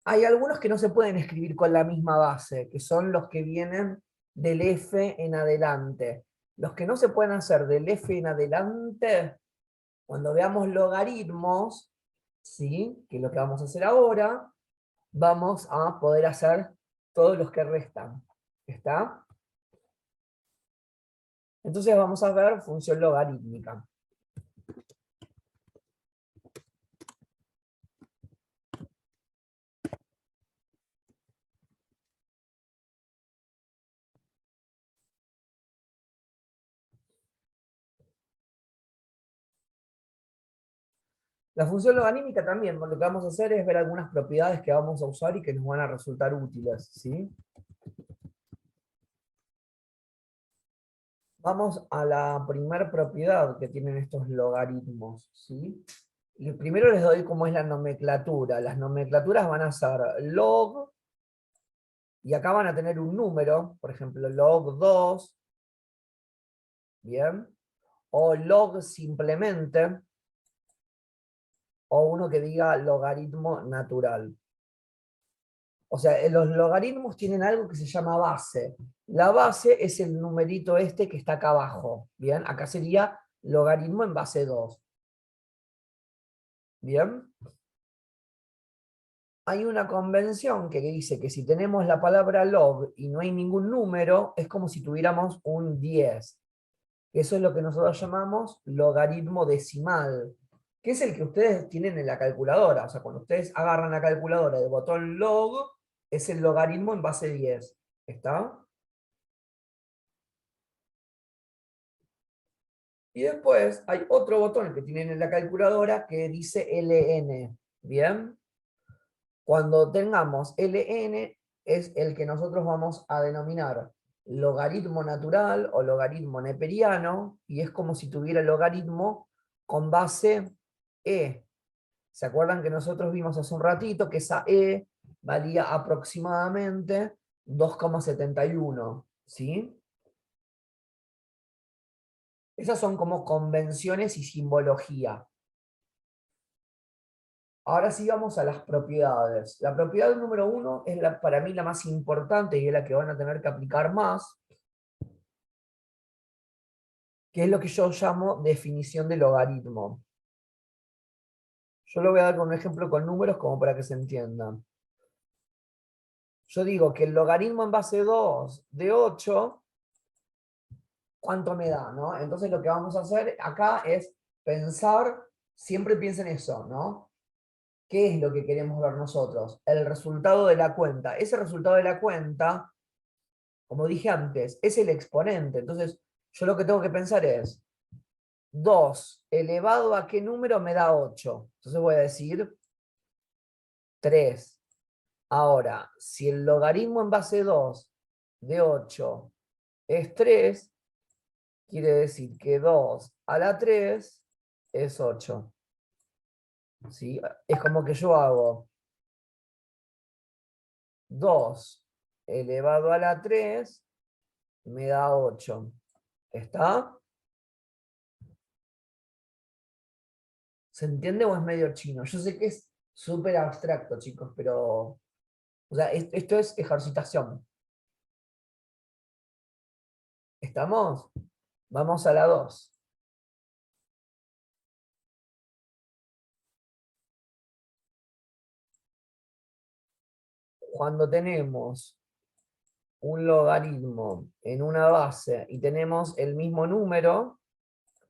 hay algunos que no se pueden escribir con la misma base, que son los que vienen del F en adelante. Los que no se pueden hacer del F en adelante, cuando veamos logaritmos, ¿sí? Que es lo que vamos a hacer ahora, vamos a poder hacer todos los que restan. ¿Está? Entonces vamos a ver función logarítmica. La función logarítmica también, lo que vamos a hacer es ver algunas propiedades que vamos a usar y que nos van a resultar útiles, ¿sí? Vamos a la primera propiedad que tienen estos logaritmos, ¿sí? Y primero les doy cómo es la nomenclatura. Las nomenclaturas van a ser log, y acá van a tener un número, por ejemplo, log 2, ¿bien? O log simplemente, o uno que diga logaritmo natural. O sea, los logaritmos tienen algo que se llama base. La base es el numerito este que está acá abajo, ¿bien? Acá sería logaritmo en base 2. ¿Bien? Hay una convención que dice que si tenemos la palabra log y no hay ningún número, es como si tuviéramos un 10. Eso es lo que nosotros llamamos logaritmo decimal, que es el que ustedes tienen en la calculadora. O sea, cuando ustedes agarran la calculadora del botón log, es el logaritmo en base 10. ¿Está? Y después hay otro botón que tienen en la calculadora que dice ln. ¿Bien? Cuando tengamos ln, es el que nosotros vamos a denominar logaritmo natural o logaritmo neperiano, y es como si tuviera logaritmo con base e. ¿Se acuerdan que nosotros vimos hace un ratito que esa e valía aproximadamente 2,71? ¿Sí? Esas son como convenciones y simbología. Ahora sí vamos a las propiedades. La propiedad número 1 es para mí la más importante y es la que van a tener que aplicar más, que es lo que yo llamo definición de logaritmo. Yo lo voy a dar con un ejemplo con números como para que se entienda. Yo digo que el logaritmo en base 2 de 8, ¿cuánto me da? ¿No? Entonces lo que vamos a hacer acá es pensar, siempre piensen eso, ¿no? ¿Qué es lo que queremos ver nosotros? El resultado de la cuenta. Ese resultado de la cuenta, como dije antes, es el exponente. Entonces, yo lo que tengo que pensar es, 2 elevado a qué número me da 8. Entonces voy a decir 3. Ahora, si el logaritmo en base 2 de 8 es 3, quiere decir que 2 a la 3 es 8. ¿Sí? Es como que yo hago 2 elevado a la 3 me da 8. ¿Está? ¿Se entiende o es medio chino? Yo sé que es súper abstracto, chicos, pero o sea, esto es ejercitación. ¿Estamos? Vamos a la 2. Cuando tenemos un logaritmo en una base y tenemos el mismo número,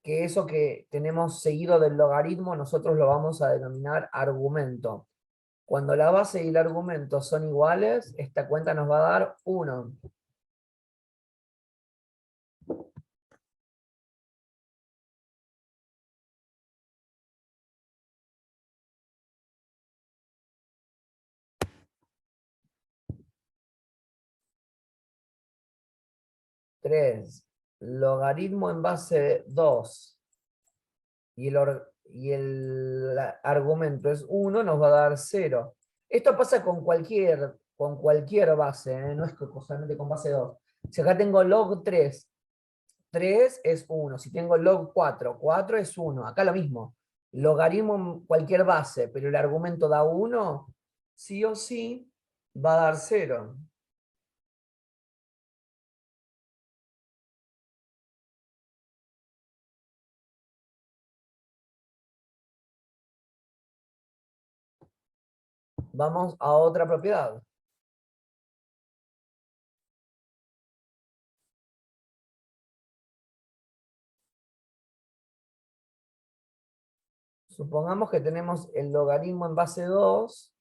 que eso que tenemos seguido del logaritmo nosotros lo vamos a denominar argumento. Cuando la base y el argumento son iguales, esta cuenta nos va a dar 1. Tres. Logaritmo en base 2 y el argumento es 1, nos va a dar 0. Esto pasa con cualquier base, ¿eh? No es solamente con base 2. Si acá tengo log 3, 3 es 1. Si tengo log 4, 4 es 1. Acá lo mismo. Logaritmo en cualquier base, pero el argumento da 1, sí o sí va a dar 0. Vamos a otra propiedad. Supongamos que tenemos el logaritmo en base 2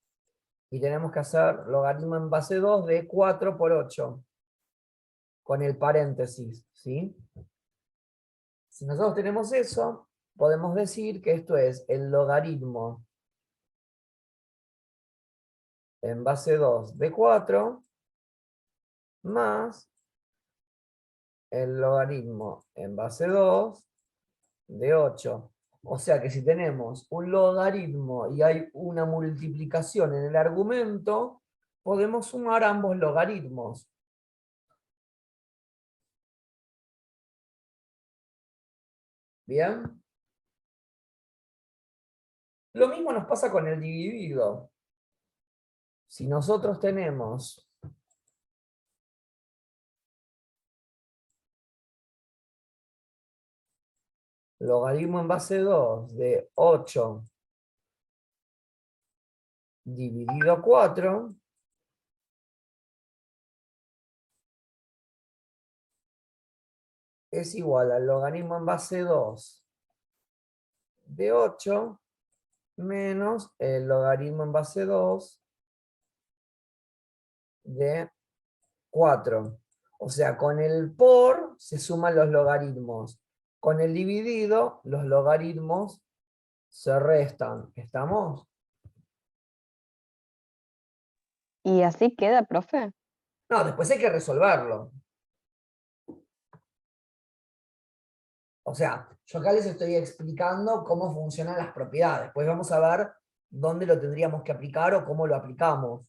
y tenemos que hacer logaritmo en base 2 de 4 por 8 con el paréntesis, ¿sí? Si nosotros tenemos eso, podemos decir que esto es el logaritmo en base 2 de 4 más el logaritmo en base 2 de 8. O sea que si tenemos un logaritmo y hay una multiplicación en el argumento, podemos sumar ambos logaritmos. ¿Bien? Lo mismo nos pasa con el dividido. Si nosotros tenemos logaritmo en base 2 de 8 dividido 4, es igual al logaritmo en base 2 de 8 menos el logaritmo en base 2 de 4. O sea, con el por se suman los logaritmos. Con el dividido, los logaritmos se restan. ¿Estamos? ¿Y así queda, profe? No, después hay que resolverlo. O sea, yo acá les estoy explicando cómo funcionan las propiedades. Después vamos a ver dónde lo tendríamos que aplicar o cómo lo aplicamos.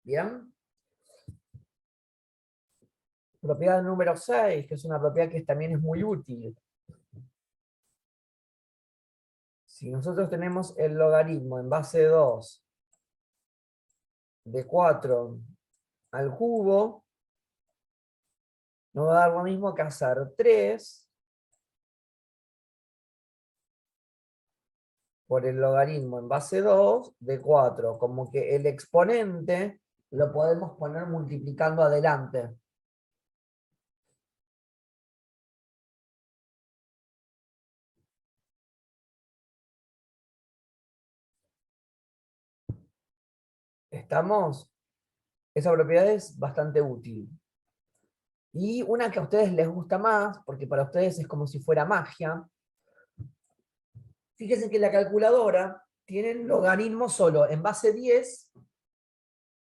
¿Bien? Propiedad número 6, que es una propiedad que también es muy útil. Si nosotros tenemos el logaritmo en base 2 de 4 al cubo, nos va a dar lo mismo que hacer 3 por el logaritmo en base 2 de 4. Como que el exponente lo podemos poner multiplicando adelante. ¿Estamos? Esa propiedad es bastante útil. Y una que a ustedes les gusta más, porque para ustedes es como si fuera magia. Fíjense que la calculadora tiene el logaritmo solo en base 10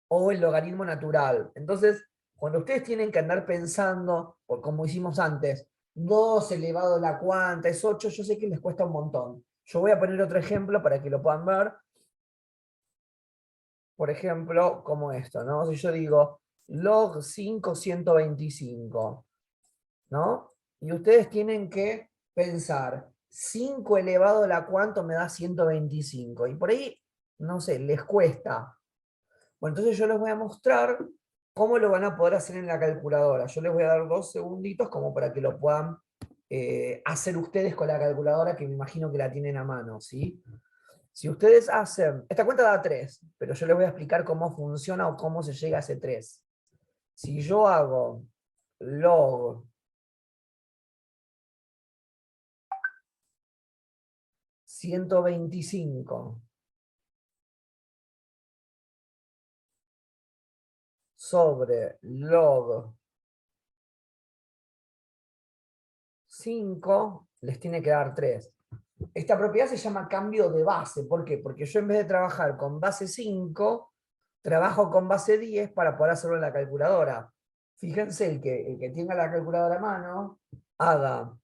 o el logaritmo natural. Entonces, cuando ustedes tienen que andar pensando, o como hicimos antes, 2 elevado a la cuanta es 8, yo sé que les cuesta un montón. Yo voy a poner otro ejemplo para que lo puedan ver. Por ejemplo, como esto, ¿no? Si yo digo log 5, 125, ¿no? Y ustedes tienen que pensar, 5 elevado a la cuánto me da 125. Y por ahí, no sé, les cuesta. Bueno, entonces yo les voy a mostrar cómo lo van a poder hacer en la calculadora. Yo les voy a dar 2 segunditos como para que lo puedan hacer ustedes con la calculadora, que me imagino que la tienen a mano, ¿sí? Si ustedes hacen, esta cuenta da 3, pero yo les voy a explicar cómo funciona o cómo se llega a ese 3. Si yo hago log 125 sobre log 5, les tiene que dar 3. Esta propiedad se llama cambio de base. ¿Por qué? Porque yo en vez de trabajar con base 5, trabajo con base 10 para poder hacerlo en la calculadora. Fíjense, el que tenga la calculadora a mano, haga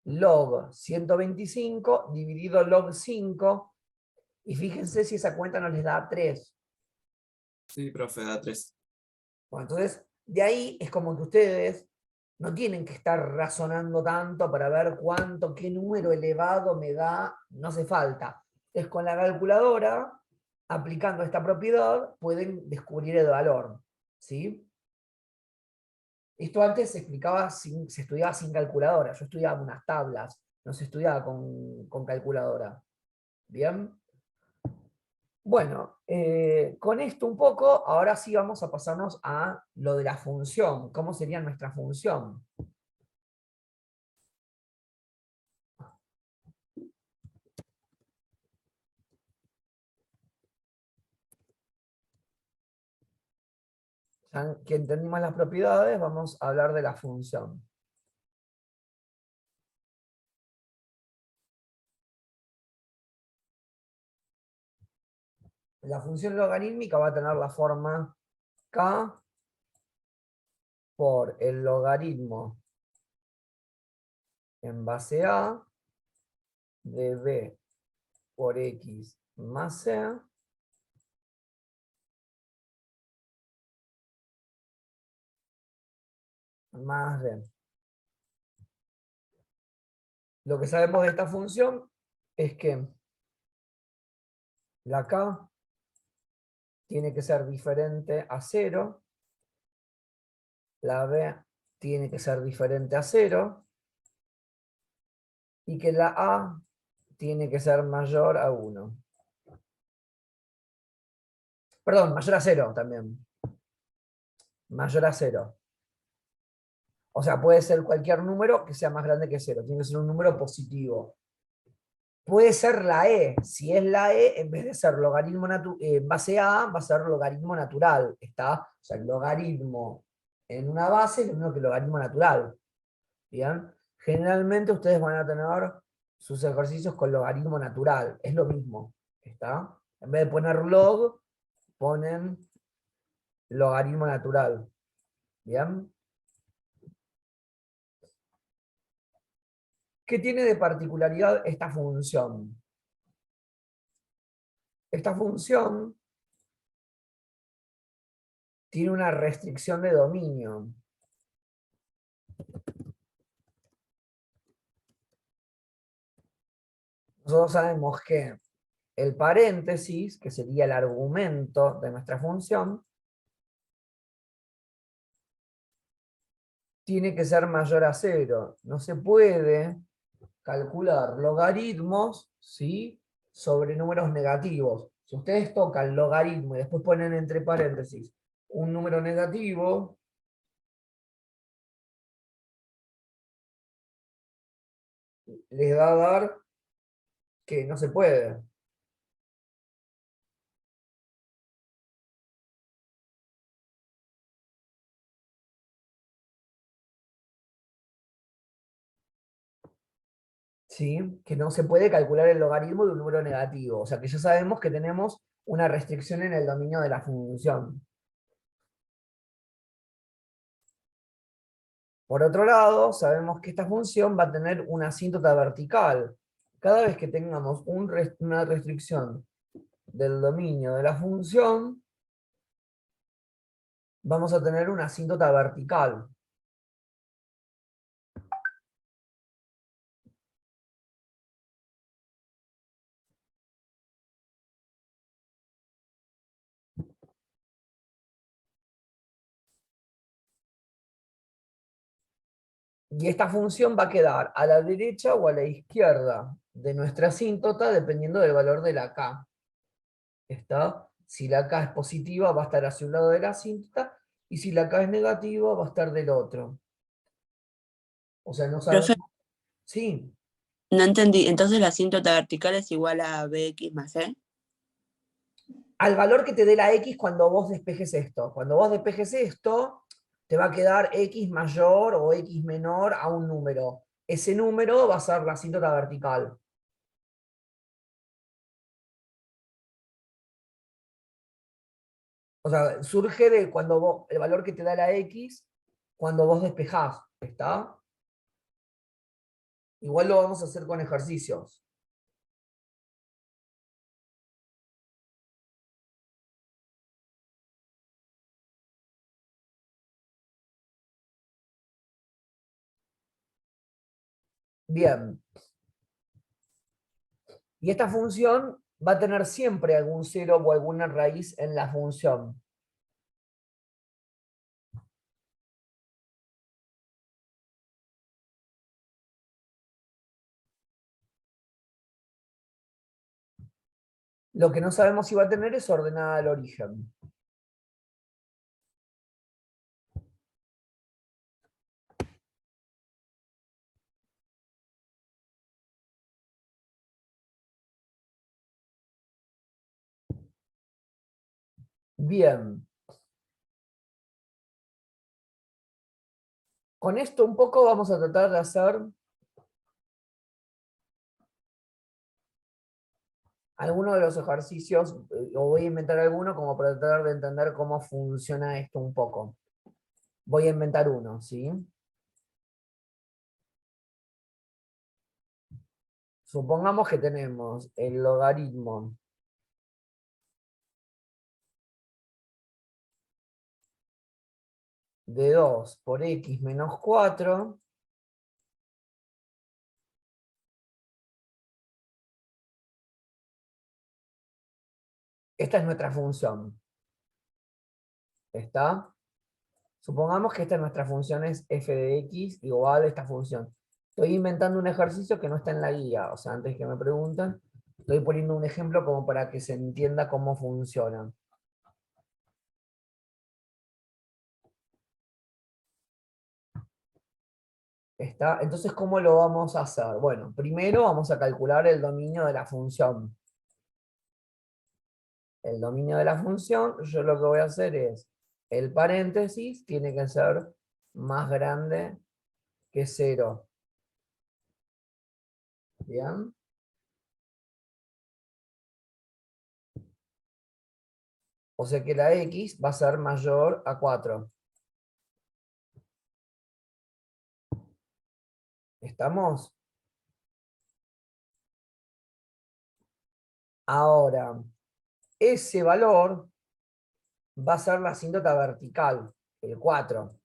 log 125 dividido log 5, y fíjense si esa cuenta no les da 3. Sí, profe, da 3. Bueno, entonces, de ahí es como que ustedes no tienen que estar razonando tanto para ver qué número elevado me da, no hace falta. Es con la calculadora, aplicando esta propiedad, pueden descubrir el valor, ¿sí? Esto antes se estudiaba sin calculadora. Yo estudiaba unas tablas, no se estudiaba con calculadora. ¿Bien? Bueno, con esto un poco, ahora sí vamos a pasarnos a lo de la función. ¿Cómo sería nuestra función? Ya que entendimos las propiedades, vamos a hablar de la función. La función logarítmica va a tener la forma k por el logaritmo en base a de b por x más c más d. Lo que sabemos de esta función es que la k tiene que ser diferente a 0, la b tiene que ser diferente a 0, y que la a tiene que ser mayor a 1. Perdón, mayor a 0 también. Mayor a 0. O sea, puede ser cualquier número que sea más grande que 0. Tiene que ser un número positivo. Puede ser la e. Si es la e, en vez de ser logaritmo base a, va a ser logaritmo natural. ¿Está? O sea, el logaritmo en una base es lo mismo que el logaritmo natural. ¿Bien? Generalmente ustedes van a tener sus ejercicios con logaritmo natural. Es lo mismo. ¿Está? En vez de poner log, ponen logaritmo natural. ¿Bien? ¿Qué tiene de particularidad esta función? Esta función tiene una restricción de dominio. Nosotros sabemos que el paréntesis, que sería el argumento de nuestra función, tiene que ser mayor a 0. No se puede calcular logaritmos, ¿sí?, sobre números negativos. Si ustedes tocan logaritmo y después ponen entre paréntesis un número negativo, les va a dar que no se puede. ¿Sí? Que no se puede calcular el logaritmo de un número negativo. O sea que ya sabemos que tenemos una restricción en el dominio de la función. Por otro lado, sabemos que esta función va a tener una asíntota vertical. Cada vez que tengamos una restricción del dominio de la función, vamos a tener una asíntota vertical. Y esta función va a quedar a la derecha o a la izquierda de nuestra asíntota dependiendo del valor de la k. ¿Está? Si la k es positiva va a estar hacia un lado de la asíntota y si la k es negativa va a estar del otro. O sea, no sabemos... Profe, Sí, no entendí. Entonces la asíntota vertical es igual a bx más c. al valor que te dé la x cuando vos despejes esto. Cuando vos despejes esto, te va a quedar x mayor o x menor a un número. Ese número va a ser la asíntota vertical. O sea, surge de cuando el valor que te da la x cuando vos despejás, ¿está? Igual lo vamos a hacer con ejercicios. Bien. Y esta función va a tener siempre algún cero o alguna raíz en la función. Lo que no sabemos si va a tener es ordenada al origen. Bien. Con esto un poco vamos a tratar de hacer algunos de los ejercicios, o voy a inventar alguno como para tratar de entender cómo funciona esto un poco. Voy a inventar uno, ¿sí? Supongamos que tenemos el logaritmo de 2 por x menos 4. Esta es nuestra función. ¿Está? Supongamos que esta es nuestra función, es f de x igual a esta función. Estoy inventando un ejercicio que no está en la guía, o sea, antes que me pregunten, estoy poniendo un ejemplo como para que se entienda cómo funciona. ¿Está? Entonces, ¿cómo lo vamos a hacer? Bueno, primero vamos a calcular el dominio de la función. El dominio de la función, yo lo que voy a hacer es, el paréntesis tiene que ser más grande que 0. ¿Bien? O sea que la x va a ser mayor a 4. ¿Estamos? Ahora, ese valor va a ser la asíntota vertical, el 4.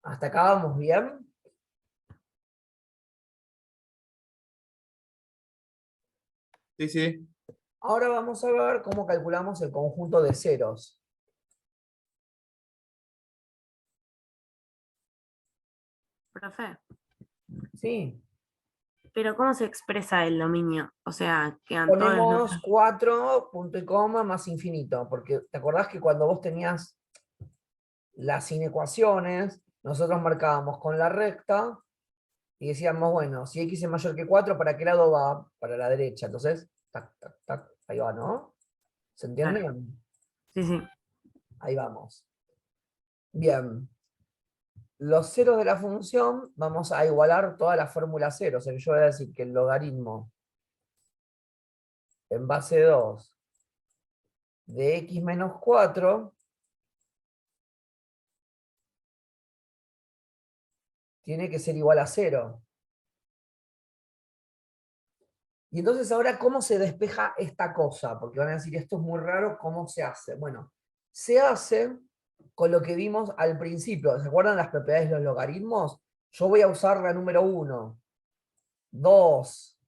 ¿Hasta acá vamos bien? Sí, sí. Ahora vamos a ver cómo calculamos el conjunto de ceros. Profe, Sí. pero ¿cómo se expresa el dominio? O sea, quedan todos los Ponemos números. 4, punto y coma, más infinito, porque ¿te acordás que cuando vos tenías las inecuaciones, nosotros marcábamos con la recta y decíamos, bueno, si x es mayor que 4, ¿para qué lado va? Para la derecha. Entonces, tac, tac, tac, ahí va, ¿no? ¿Se entiende? Claro. Sí, sí. Ahí vamos. Bien. Los ceros de la función, vamos a igualar toda la fórmula cero. O sea, que yo voy a decir que el logaritmo en base 2 de x menos 4 tiene que ser igual a 0. Y entonces ahora, ¿cómo se despeja esta cosa? Porque van a decir, esto es muy raro, ¿cómo se hace? Bueno, se hace con lo que vimos al principio. ¿Se acuerdan las propiedades de los logaritmos? Yo voy a usar la número 1. 2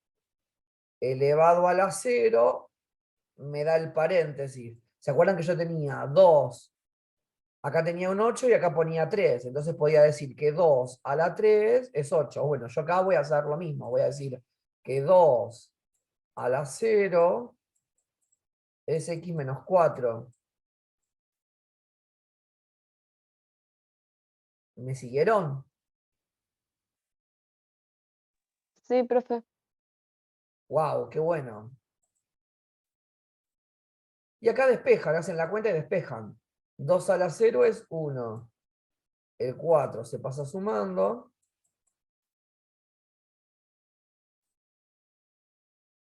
elevado a la 0 me da el paréntesis. ¿Se acuerdan que yo tenía 2? Acá tenía un 8 y acá ponía 3. Entonces podía decir que 2 a la 3 es 8. Bueno, yo acá voy a hacer lo mismo. Voy a decir que 2 a la 0 es x menos 4. ¿Me siguieron? Sí, profe. ¡Wow! ¡Qué bueno! Y acá despejan, hacen la cuenta y despejan. 2 a la 0 es 1. El 4 se pasa sumando.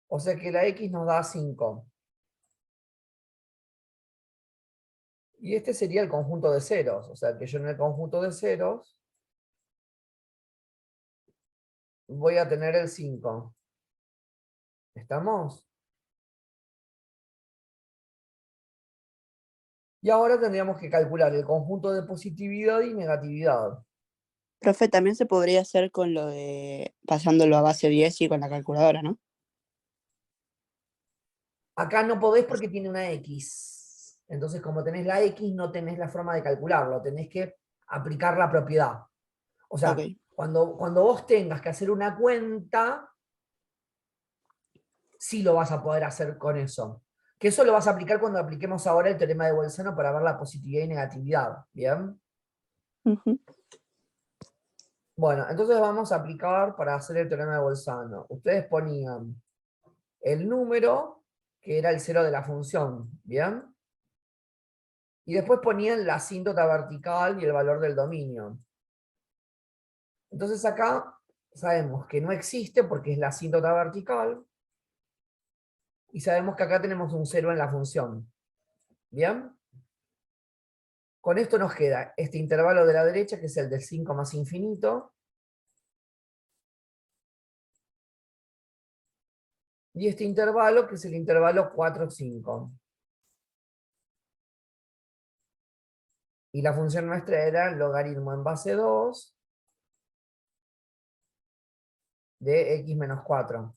O sea que la x nos da 5. Y este sería el conjunto de ceros. O sea que yo en el conjunto de ceros voy a tener el 5. ¿Estamos? Y ahora tendríamos que calcular el conjunto de positividad y negatividad. Profe, también se podría hacer con lo de pasándolo a base 10 y con la calculadora, ¿no? Acá no podés porque tiene una X. Entonces, como tenés la X, no tenés la forma de calcularlo. Tenés que aplicar la propiedad. O sea, Ok. cuando vos tengas que hacer una cuenta, sí lo vas a poder hacer con eso. Que eso lo vas a aplicar cuando apliquemos ahora el teorema de Bolzano para ver la positividad y negatividad. ¿Bien? Ujú. Bueno, entonces vamos a aplicar para hacer el teorema de Bolzano. Ustedes ponían el número, que era el cero de la función. ¿Bien? Y después ponían la asíntota vertical y el valor del dominio. Entonces acá sabemos que no existe porque es la asíntota vertical. Y sabemos que acá tenemos un 0 en la función. ¿Bien? Con esto nos queda este intervalo de la derecha, que es el de 5 más infinito. Y este intervalo, que es el intervalo 4, 5. Y la función nuestra era el logaritmo en base 2 de x menos 4.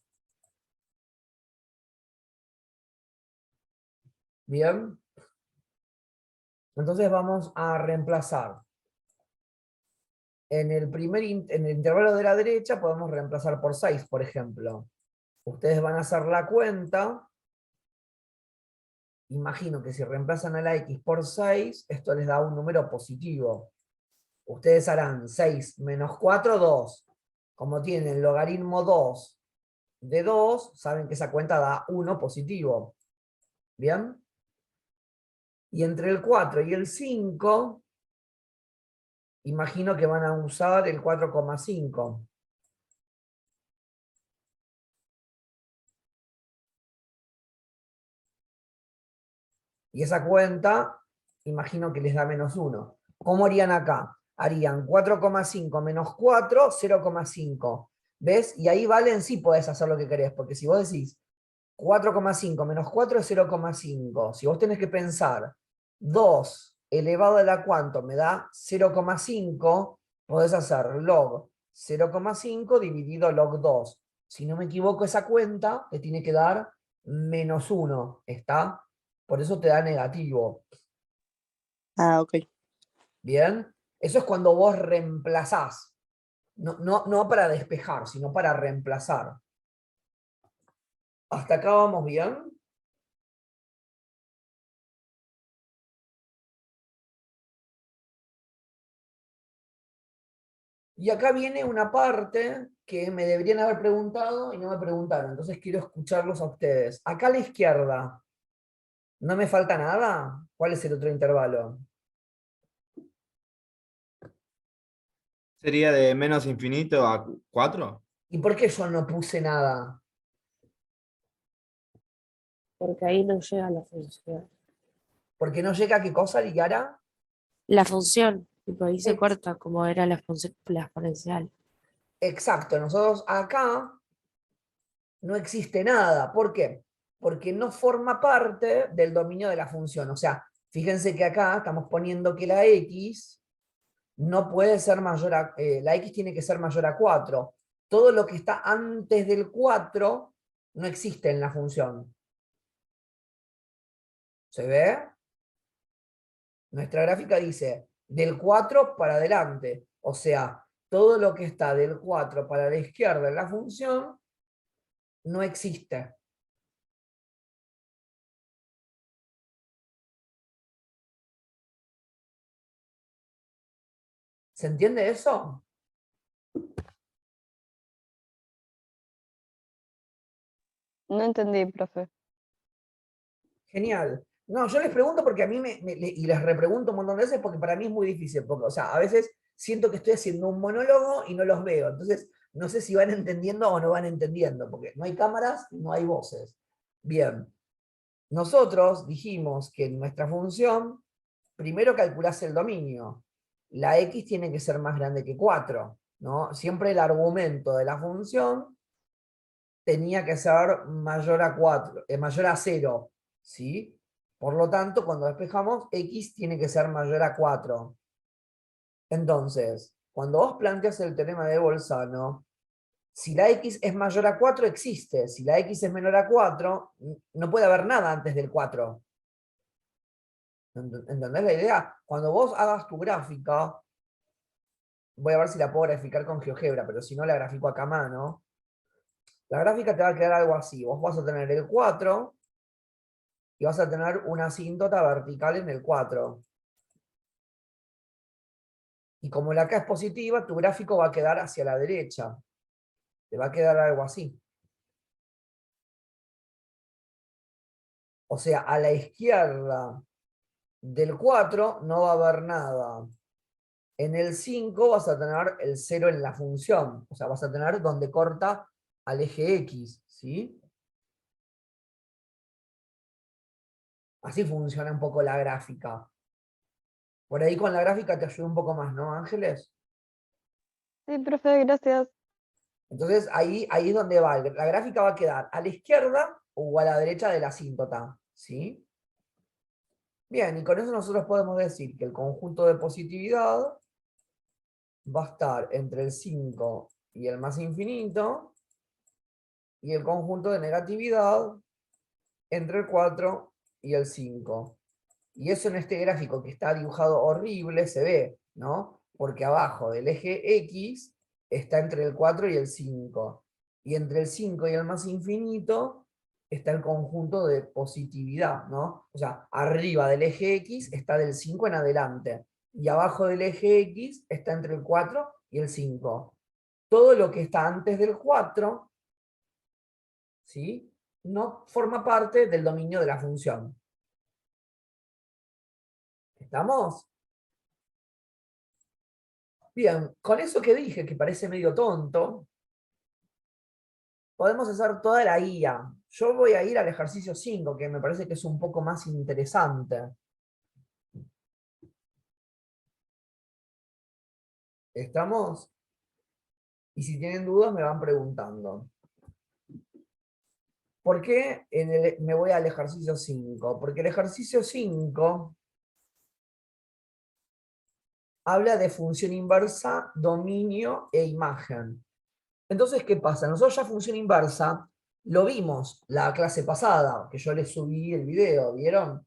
¿Bien? Entonces vamos a reemplazar. En el intervalo de la derecha podemos reemplazar por 6, por ejemplo. Ustedes van a hacer la cuenta. Imagino que si reemplazan a la x por 6, esto les da un número positivo. Ustedes harán 6 menos 4, 2. Como tienen logaritmo 2 de 2, saben que esa cuenta da 1 positivo. ¿Bien? Y entre el 4 y el 5, imagino que van a usar el 4,5. Y esa cuenta, imagino que les da menos 1. ¿Cómo harían acá? Harían 4,5 menos 4, 0,5. ¿Ves? Y ahí, Valen, sí podés hacer lo que querés, porque si vos decís 4,5 menos 4 es 0,5. Si vos tenés que pensar 2 elevado a la cuánto me da 0,5, podés hacer log 0,5 dividido log 2. Si no me equivoco, esa cuenta te tiene que dar menos 1. ¿Está? Por eso te da negativo. Ah, ok. ¿Bien? Eso es cuando vos reemplazás. No para despejar, sino para reemplazar. ¿Hasta acá vamos bien? Y acá viene una parte que me deberían haber preguntado y no me preguntaron. Entonces quiero escucharlos a ustedes. Acá a la izquierda, ¿no me falta nada? ¿Cuál es el otro intervalo? ¿Sería de menos infinito a 4? ¿Y por qué yo no puse nada? Porque ahí no llega la función. ¿Porque no llega a qué cosa, Ligara? La función, tipo ahí se Ex- corta como era la exponencial. Exacto, nosotros acá no existe nada. ¿Por qué? Porque no forma parte del dominio de la función. O sea, fíjense que acá estamos poniendo que la x no puede ser mayor a, la x tiene que ser mayor a 4. Todo lo que está antes del 4 no existe en la función. ¿Se ve? Nuestra gráfica dice del 4 para adelante. O sea, todo lo que está del 4 para la izquierda en la función no existe. ¿Se entiende eso? No entendí, profe. Genial. No, yo les pregunto porque a mí y les repregunto un montón de veces porque para mí es muy difícil, porque, o sea, a veces siento que estoy haciendo un monólogo y no los veo, entonces no sé si van entendiendo o no van entendiendo, porque no hay cámaras y no hay voces. Bien, nosotros dijimos que en nuestra función, primero calculás el dominio, la x tiene que ser más grande que 4, ¿no? Siempre el argumento de la función tenía que ser mayor a 4, mayor a 0, ¿sí? Por lo tanto, cuando despejamos, x tiene que ser mayor a 4. Entonces, cuando vos planteas el teorema de Bolzano, si la x es mayor a 4, existe. Si la x es menor a 4, no puede haber nada antes del 4. ¿Entendés la idea? Cuando vos hagas tu gráfica, voy a ver si la puedo graficar con GeoGebra, pero si no la grafico acá a mano, la gráfica te va a quedar algo así. Vos vas a tener el 4, y vas a tener una asíntota vertical en el 4. Y como la K es positiva, tu gráfico va a quedar hacia la derecha. Te va a quedar algo así. O sea, a la izquierda del 4 no va a haber nada. En el 5 vas a tener el 0 en la función. O sea, vas a tener donde corta al eje X, ¿sí? Así funciona un poco la gráfica. Por ahí con la gráfica te ayuda un poco más, ¿no, Ángeles? Sí, profe, gracias. Entonces ahí es donde va. La gráfica va a quedar a la izquierda o a la derecha de la asíntota, ¿sí? Bien, y con eso nosotros podemos decir que el conjunto de positividad va a estar entre el 5 y el más infinito, y el conjunto de negatividad entre el 4 y el 5. Y eso en este gráfico que está dibujado horrible se ve, ¿no? Porque abajo del eje X está entre el 4 y el 5. Y entre el 5 y el más infinito está el conjunto de positividad, ¿no? O sea, arriba del eje X está del 5 en adelante. Y abajo del eje X está entre el 4 y el 5. Todo lo que está antes del 4, ¿sí? No forma parte del dominio de la función. ¿Estamos? Bien, con eso que dije, que parece medio tonto, podemos hacer toda la guía. Yo voy a ir al ejercicio 5, que me parece que es un poco más interesante. ¿Estamos? Y si tienen dudas me van preguntando. ¿Por qué me voy al ejercicio 5? Porque el ejercicio 5 habla de función inversa, dominio e imagen. Entonces, ¿qué pasa? Nosotros ya función inversa lo vimos la clase pasada, que yo les subí el video, ¿vieron?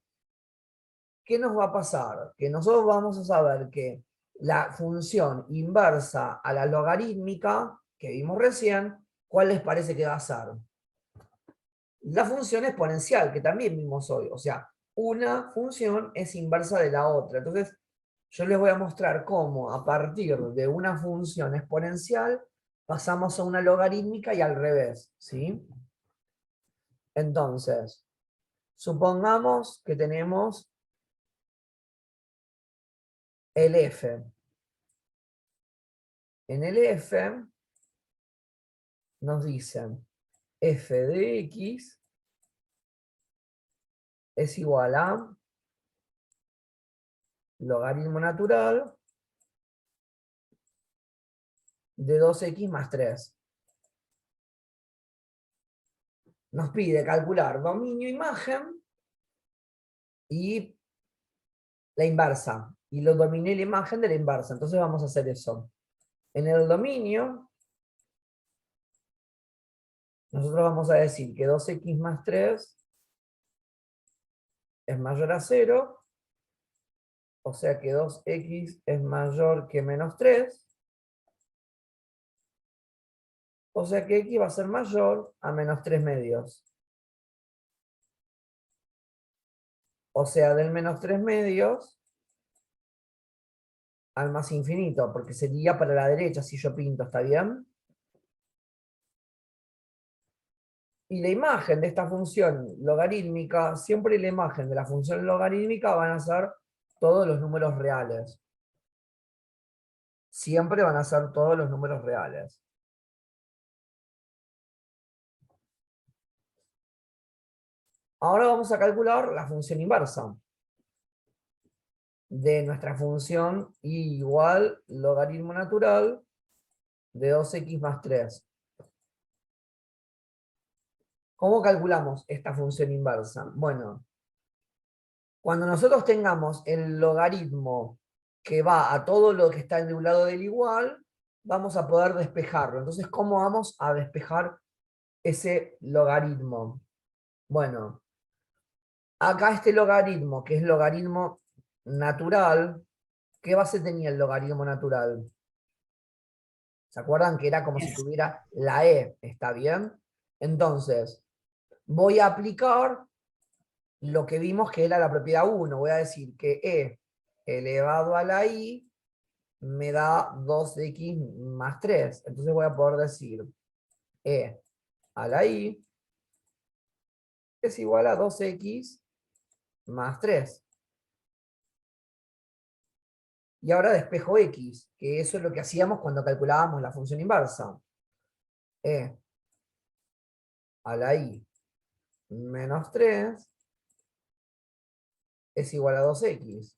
¿Qué nos va a pasar? Que nosotros vamos a saber que la función inversa a la logarítmica que vimos recién, ¿cuál les parece que va a ser? La función exponencial, que también vimos hoy. O sea, una función es inversa de la otra. Entonces, yo les voy a mostrar cómo a partir de una función exponencial pasamos a una logarítmica y al revés, ¿sí? Entonces, supongamos que tenemos el f. En el f nos dicen f de x es igual a logaritmo natural de 2x más 3. Nos pide calcular dominio imagen y la inversa. Y lo dominé la imagen de la inversa. Entonces vamos a hacer eso. En el dominio, nosotros vamos a decir que 2x más 3 es mayor a 0. O sea que 2x es mayor que menos 3. O sea que x va a ser mayor a menos 3 medios. O sea, del menos 3 medios al más infinito, porque sería para la derecha si yo pinto, ¿está bien? Y la imagen de esta función logarítmica, siempre la imagen de la función logarítmica van a ser todos los números reales. Siempre van a ser todos los números reales. Ahora vamos a calcular la función inversa de nuestra función y igual logaritmo natural de 2x más 3. ¿Cómo calculamos esta función inversa? Bueno, cuando nosotros tengamos el logaritmo que va a todo lo que está en un lado del igual, vamos a poder despejarlo. Entonces, ¿cómo vamos a despejar ese logaritmo? Bueno, acá este logaritmo, que es logaritmo natural, ¿qué base tenía el logaritmo natural? ¿Se acuerdan que era como si tuviera la e? ¿Está bien? Entonces, voy a aplicar lo que vimos que era la propiedad 1. Voy a decir que e elevado a la i me da 2x más 3. Entonces voy a poder decir e a la i es igual a 2x más 3. Y ahora despejo x, que eso es lo que hacíamos cuando calculábamos la función inversa. E a la i menos 3 es igual a 2x.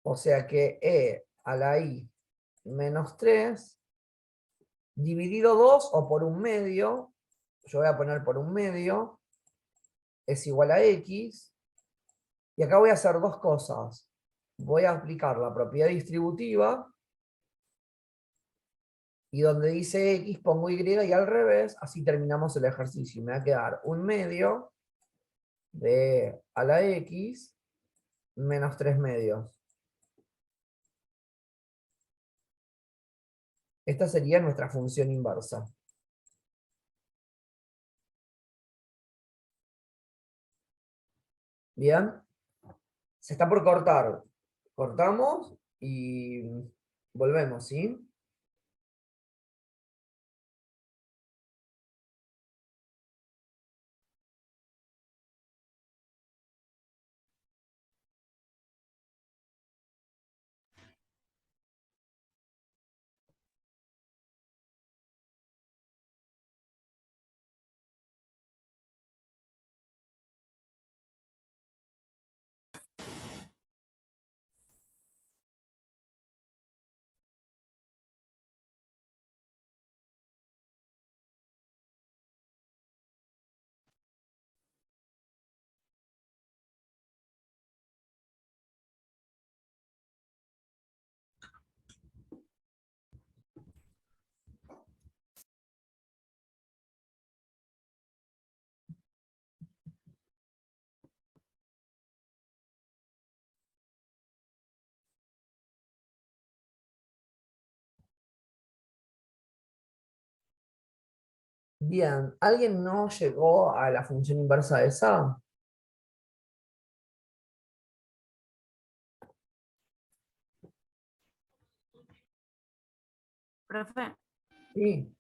O sea que e a la i menos 3 dividido 2 o por un medio, yo voy a poner por un medio, es igual a x. Y acá voy a hacer dos cosas. Voy a aplicar la propiedad distributiva, y donde dice x pongo y y al revés, así terminamos el ejercicio. Me va a quedar un medio de a la x menos 3 medios. Esta sería nuestra función inversa. Bien, se está por cortar. Cortamos y volvemos, ¿sí? Bien, ¿alguien no llegó a la función inversa de esa? Profe, Sí.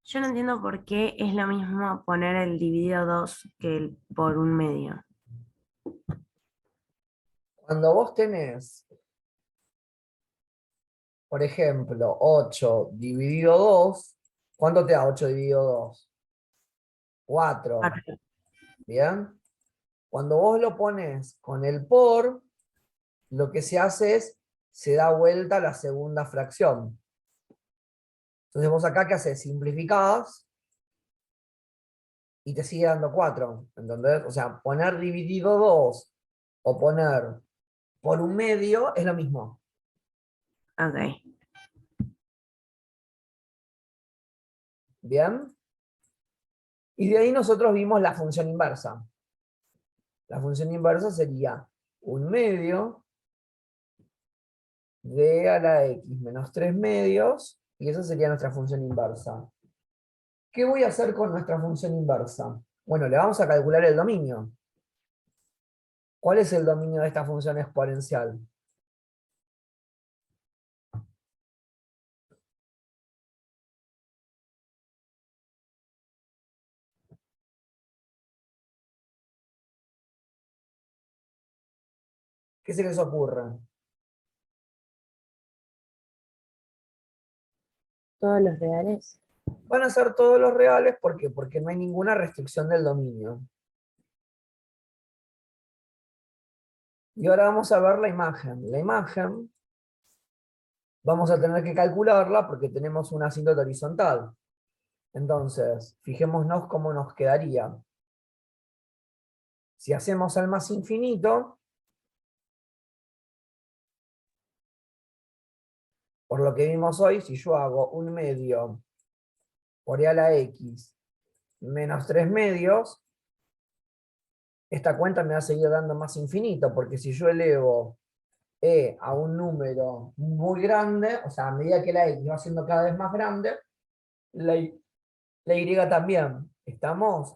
yo no entiendo por qué es lo mismo poner el dividido 2 que el por un medio. Cuando vos tenés, por ejemplo, 8 dividido 2, ¿cuánto te da 8 dividido 2? 4. Cuatro. ¿Bien? Cuando vos lo pones con el por, lo que se hace es, se da vuelta la segunda fracción. Entonces vos acá, ¿qué haces? Simplificás y te sigue dando 4. ¿Entendés? O sea, poner dividido 2 o poner por un medio es lo mismo. Ok. ¿Bien? Y de ahí nosotros vimos la función inversa. La función inversa sería un medio de a la x menos 3 medios, y esa sería nuestra función inversa. ¿Qué voy a hacer con nuestra función inversa? Bueno, le vamos a calcular el dominio. ¿Cuál es el dominio de esta función exponencial? ¿Qué se les ocurre? Todos los reales. Van a ser todos los reales, ¿por qué? Porque no hay ninguna restricción del dominio. Y ahora vamos a ver la imagen. La imagen vamos a tener que calcularla porque tenemos una asíntota horizontal. Entonces, fijémonos cómo nos quedaría. Si hacemos al más infinito, por lo que vimos hoy, si yo hago un medio por e a la x menos 3 medios, esta cuenta me va a seguir dando más infinito, porque si yo elevo e a un número muy grande, o sea, a medida que la x va siendo cada vez más grande, la y también. ¿Estamos?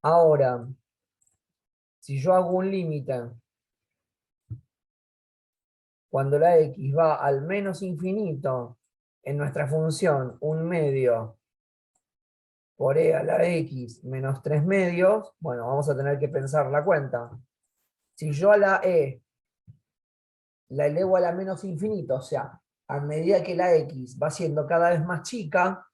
Ahora, si yo hago un límite cuando la x va al menos infinito, en nuestra función un medio por e a la x menos 3 medios, bueno, vamos a tener que pensar la cuenta. Si yo a la e la elevo a la menos infinito, o sea, a medida que la x va siendo cada vez más chica,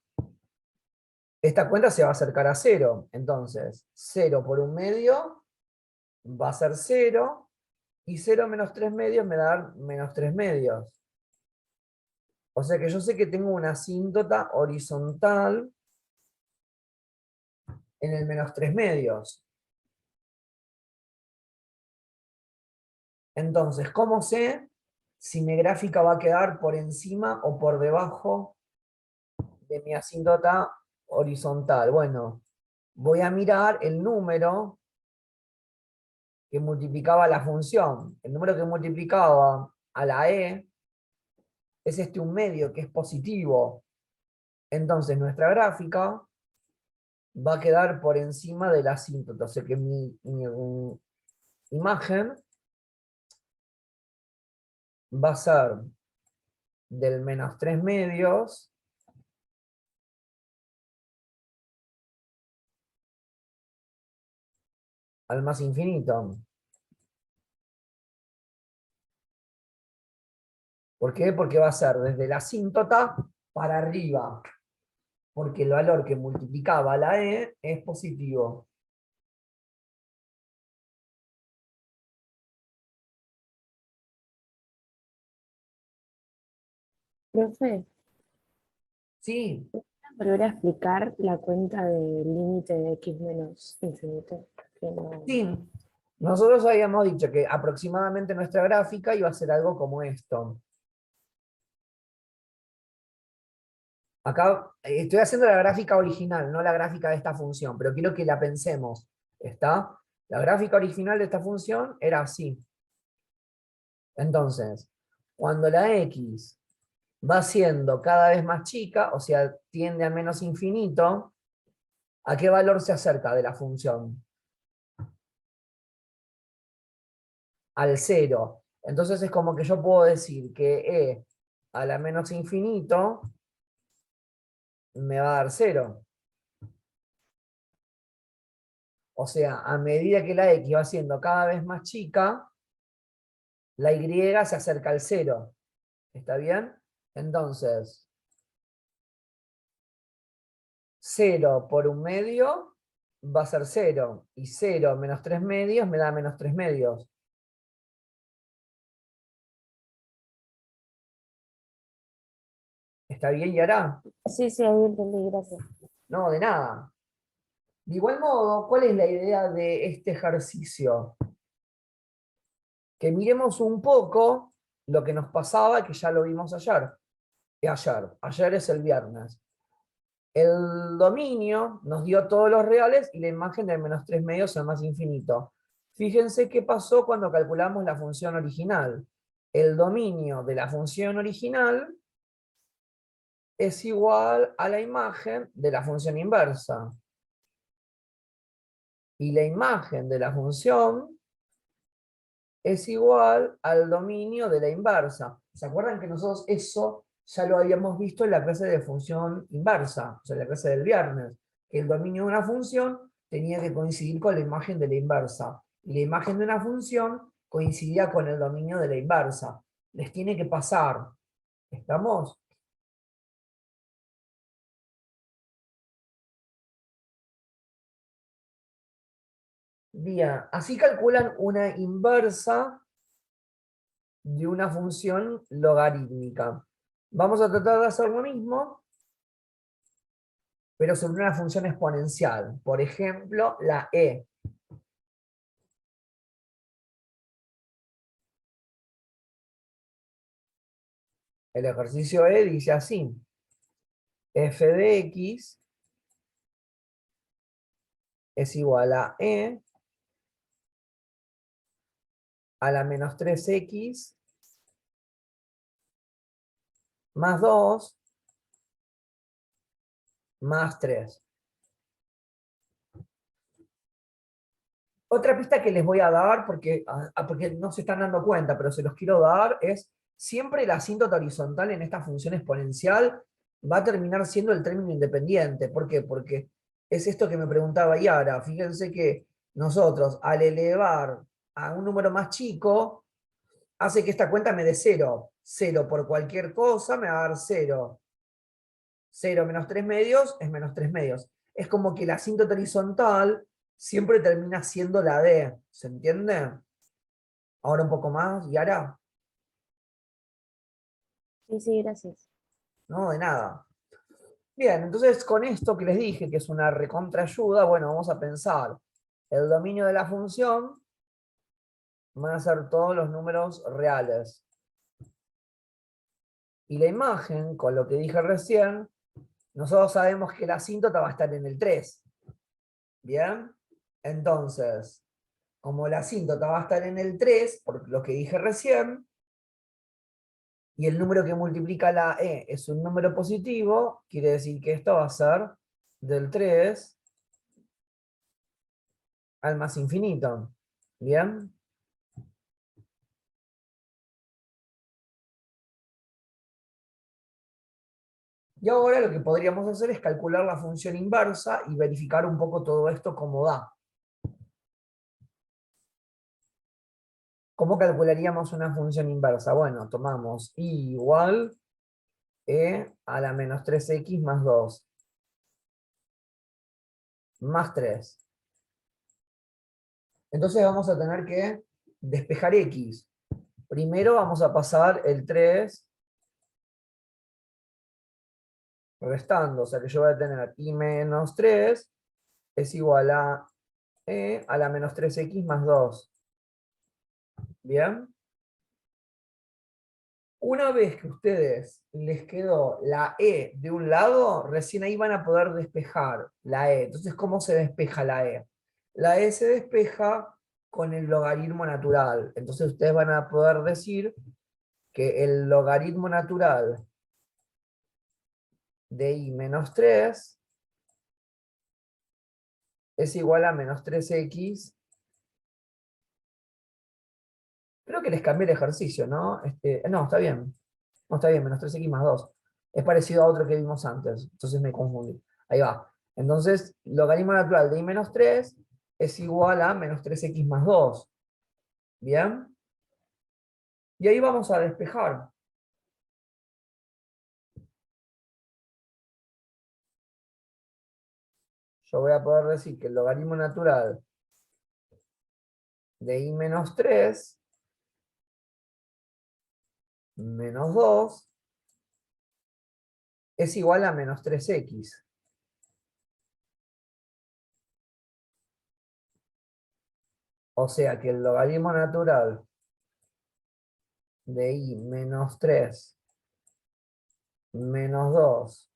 esta cuenta se va a acercar a 0. Entonces, 0 por un medio va a ser 0, y 0 menos 3 medios me da menos 3 medios. O sea que yo sé que tengo una asíntota horizontal en el menos 3 medios. Entonces, ¿cómo sé si mi gráfica va a quedar por encima o por debajo de mi asíntota horizontal? Bueno, voy a mirar el número que multiplicaba la función. El número que multiplicaba a la e es este un medio, que es positivo. Entonces, nuestra gráfica va a quedar por encima de la asíntota. O sea que mi imagen va a ser del menos 3 medios al más infinito. ¿Por qué? Porque va a ser desde la asíntota para arriba. Porque el valor que multiplicaba la e es positivo. Profe, Sí, volver a explicar la cuenta del límite de x menos infinito. Que no... sí. Nosotros habíamos dicho que aproximadamente nuestra gráfica iba a ser algo como esto. Acá estoy haciendo la gráfica original, no la gráfica de esta función, pero quiero que la pensemos. ¿Está? La gráfica original de esta función era así. Entonces, cuando la x va siendo cada vez más chica, o sea, tiende a menos infinito, ¿a qué valor se acerca de la función? Al 0. Entonces es como que yo puedo decir que e a la menos infinito me va a dar 0. O sea, a medida que la x va siendo cada vez más chica, la y se acerca al 0. ¿Está bien? Entonces, 0 por 1/2 va a ser 0. Y 0 menos 3/2 me da menos 3/2. ¿Está bien, Yara? Sí, sí, ahí entendí, gracias. No, de nada. De igual modo, ¿cuál es la idea de este ejercicio? Que miremos un poco lo que nos pasaba, que ya lo vimos ayer. Ayer es el viernes. El dominio nos dio todos los reales y la imagen del menos 3/2 es el más infinito. Fíjense qué pasó cuando calculamos la función original. El dominio de la función original es igual a la imagen de la función inversa. Y la imagen de la función es igual al dominio de la inversa. ¿Se acuerdan que nosotros eso ya lo habíamos visto en la clase de función inversa? O sea, en la clase del viernes. Que el dominio de una función tenía que coincidir con la imagen de la inversa. Y la imagen de una función coincidía con el dominio de la inversa. Les tiene que pasar. ¿Estamos? Bien, así calculan una inversa de una función logarítmica. Vamos a tratar de hacer lo mismo, pero sobre una función exponencial. Por ejemplo, la e. El ejercicio e dice así. F de x es igual a e a la menos 3x más 2 más 3. Otra pista que les voy a dar, porque no se están dando cuenta, pero se los quiero dar, es siempre la asíntota horizontal en esta función exponencial va a terminar siendo el término independiente. ¿Por qué? Porque es esto que me preguntaba Yara. Fíjense que nosotros, al elevar a un número más chico, hace que esta cuenta me dé 0. 0 por cualquier cosa me va a dar 0. 0 menos 3/2 es menos 3/2. Es como que la asíntota horizontal siempre termina siendo la D. ¿Se entiende? Ahora un poco más, Yara. Sí, sí, gracias. No, de nada. Bien, entonces con esto que les dije, que es una recontraayuda, bueno, vamos a pensar. El dominio de la función van a ser todos los números reales. Y la imagen, con lo que dije recién, nosotros sabemos que la asíntota va a estar en el 3. ¿Bien? Entonces, como la asíntota va a estar en el 3, por lo que dije recién, y el número que multiplica la e es un número positivo, quiere decir que esto va a ser del 3 al más infinito. ¿Bien? Y ahora lo que podríamos hacer es calcular la función inversa y verificar un poco todo esto cómo da. ¿Cómo calcularíamos una función inversa? Bueno, tomamos i igual e a la menos 3x más 2 más 3. Entonces vamos a tener que despejar x. Primero vamos a pasar el 3 restando, o sea que yo voy a tener i menos 3 es igual a e a la menos 3x más 2. ¿Bien? Una vez que a ustedes les quedó la e de un lado, recién ahí van a poder despejar la e. Entonces, ¿cómo se despeja la e? La e se despeja con el logaritmo natural. Entonces ustedes van a poder decir que el logaritmo natural de i menos 3 es igual a menos 3x. Creo que les cambié el ejercicio, ¿no? No, está bien. No, está bien, menos 3x más 2. Es parecido a otro que vimos antes, entonces me confundí. Ahí va. Entonces, logaritmo natural de i menos 3 es igual a menos 3x más 2. ¿Bien? Y ahí vamos a despejar. Yo voy a poder decir que el logaritmo natural de i menos 3 menos 2 es igual a menos 3x. O sea que el logaritmo natural de i menos 3 menos 2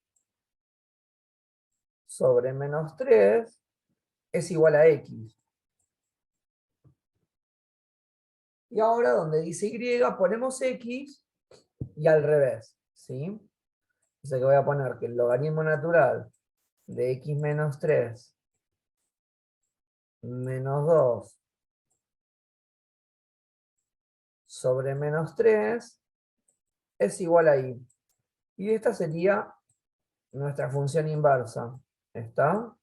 sobre menos 3 es igual a x. Y ahora donde dice y ponemos x y al revés, ¿sí? O sea que voy a poner que el logaritmo natural de x menos 3 menos 2 sobre menos 3 es igual a y. Y esta sería nuestra función inversa. ¿Está?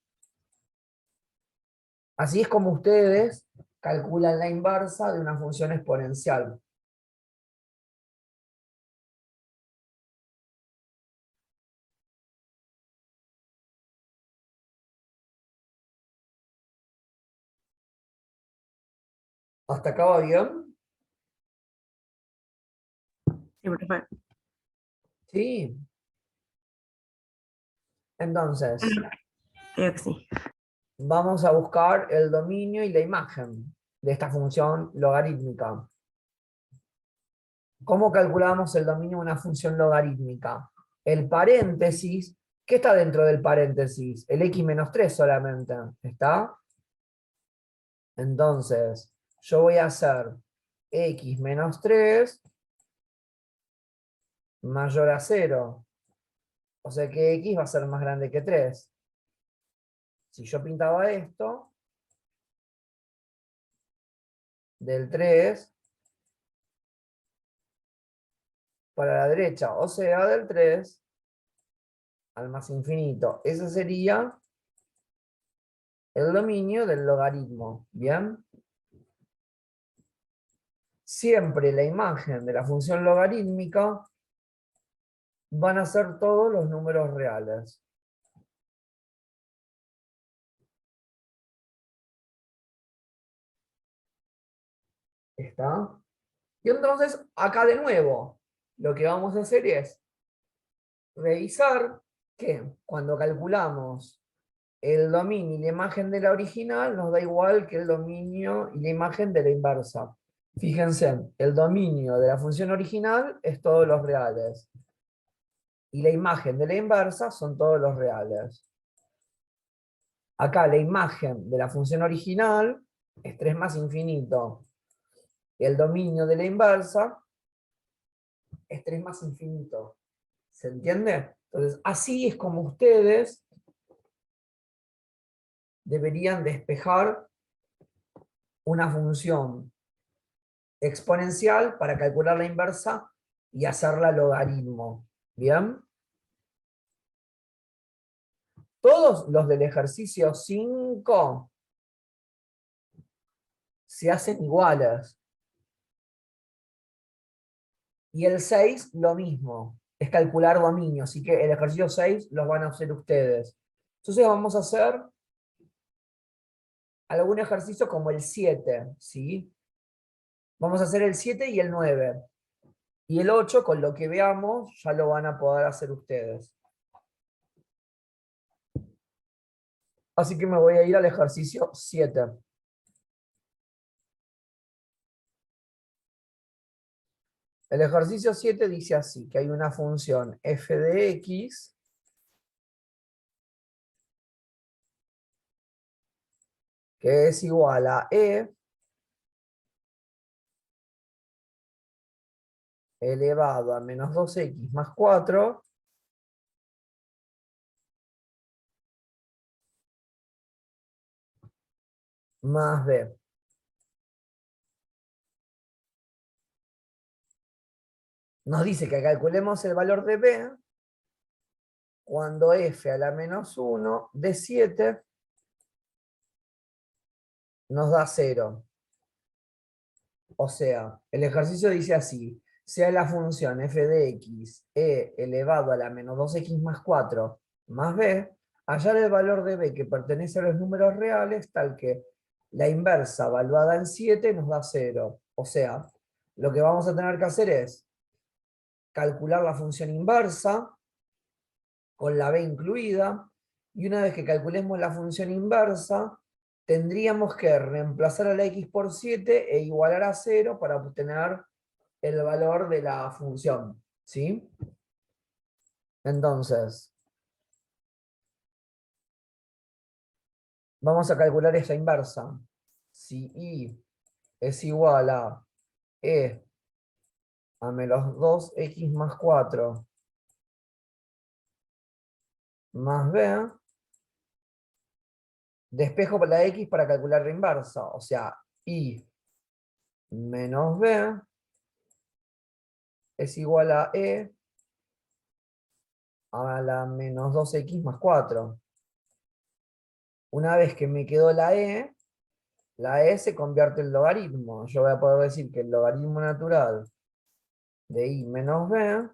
Así es como ustedes calculan la inversa de una función exponencial. ¿Hasta acá va bien? Sí, profe. Sí. Entonces, Creo que sí. vamos a buscar el dominio y la imagen de esta función logarítmica. ¿Cómo calculamos el dominio de una función logarítmica? El paréntesis, ¿qué está dentro del paréntesis? El x menos 3 solamente, ¿está? Entonces, yo voy a hacer x menos 3 mayor a 0. O sea que x va a ser más grande que 3. Si yo pintaba esto, del 3 para la derecha, o sea, del 3 al más infinito. Ese sería el dominio del logaritmo. ¿Bien? Siempre la imagen de la función logarítmica van a ser todos los números reales. ¿Está? Y entonces, acá de nuevo, lo que vamos a hacer es revisar que cuando calculamos el dominio y la imagen de la original, nos da igual que el dominio y la imagen de la inversa. Fíjense, el dominio de la función original es todos los reales. Y la imagen de la inversa son todos los reales. Acá la imagen de la función original es 3 más infinito. Y el dominio de la inversa es 3 más infinito. ¿Se entiende? Entonces, así es como ustedes deberían despejar una función exponencial para calcular la inversa y hacerla logaritmo. ¿Bien? Todos los del ejercicio 5 se hacen iguales. Y el 6 lo mismo. Es calcular dominio. Así que el ejercicio 6 los van a hacer ustedes. Entonces vamos a hacer algún ejercicio como el 7. ¿Sí? Vamos a hacer el 7 y el 9. Y el 8, con lo que veamos, ya lo van a poder hacer ustedes. Así que me voy a ir al ejercicio 7. El ejercicio 7 dice así, que hay una función f de x que es igual a e elevado a menos 2x más 4 más b. Nos dice que calculemos el valor de b cuando f a la menos 1 de 7 nos da 0. O sea, el ejercicio dice así: sea la función f de x e elevado a la menos 2x más 4 más b, hallar el valor de b que pertenece a los números reales tal que la inversa evaluada en 7 nos da 0. O sea, lo que vamos a tener que hacer es calcular la función inversa con la b incluida, y una vez que calculemos la función inversa, tendríamos que reemplazar a la x por 7 e igualar a 0 para obtener el valor de la función, ¿sí? Entonces, vamos a calcular esta inversa. Si y es igual a e a menos 2x más 4 más b, despejo por la x para calcular la inversa, o sea, y menos b es igual a e a la menos 2x más 4. Una vez que me quedó la e se convierte en logaritmo. Yo voy a poder decir que el logaritmo natural de i menos b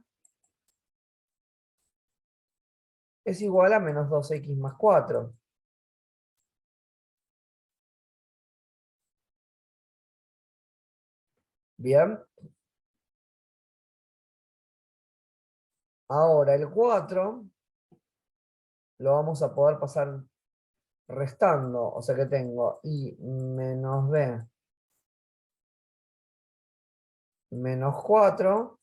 es igual a menos 2x más 4. Bien. Ahora el 4 lo vamos a poder pasar restando. O sea que tengo i menos b menos 4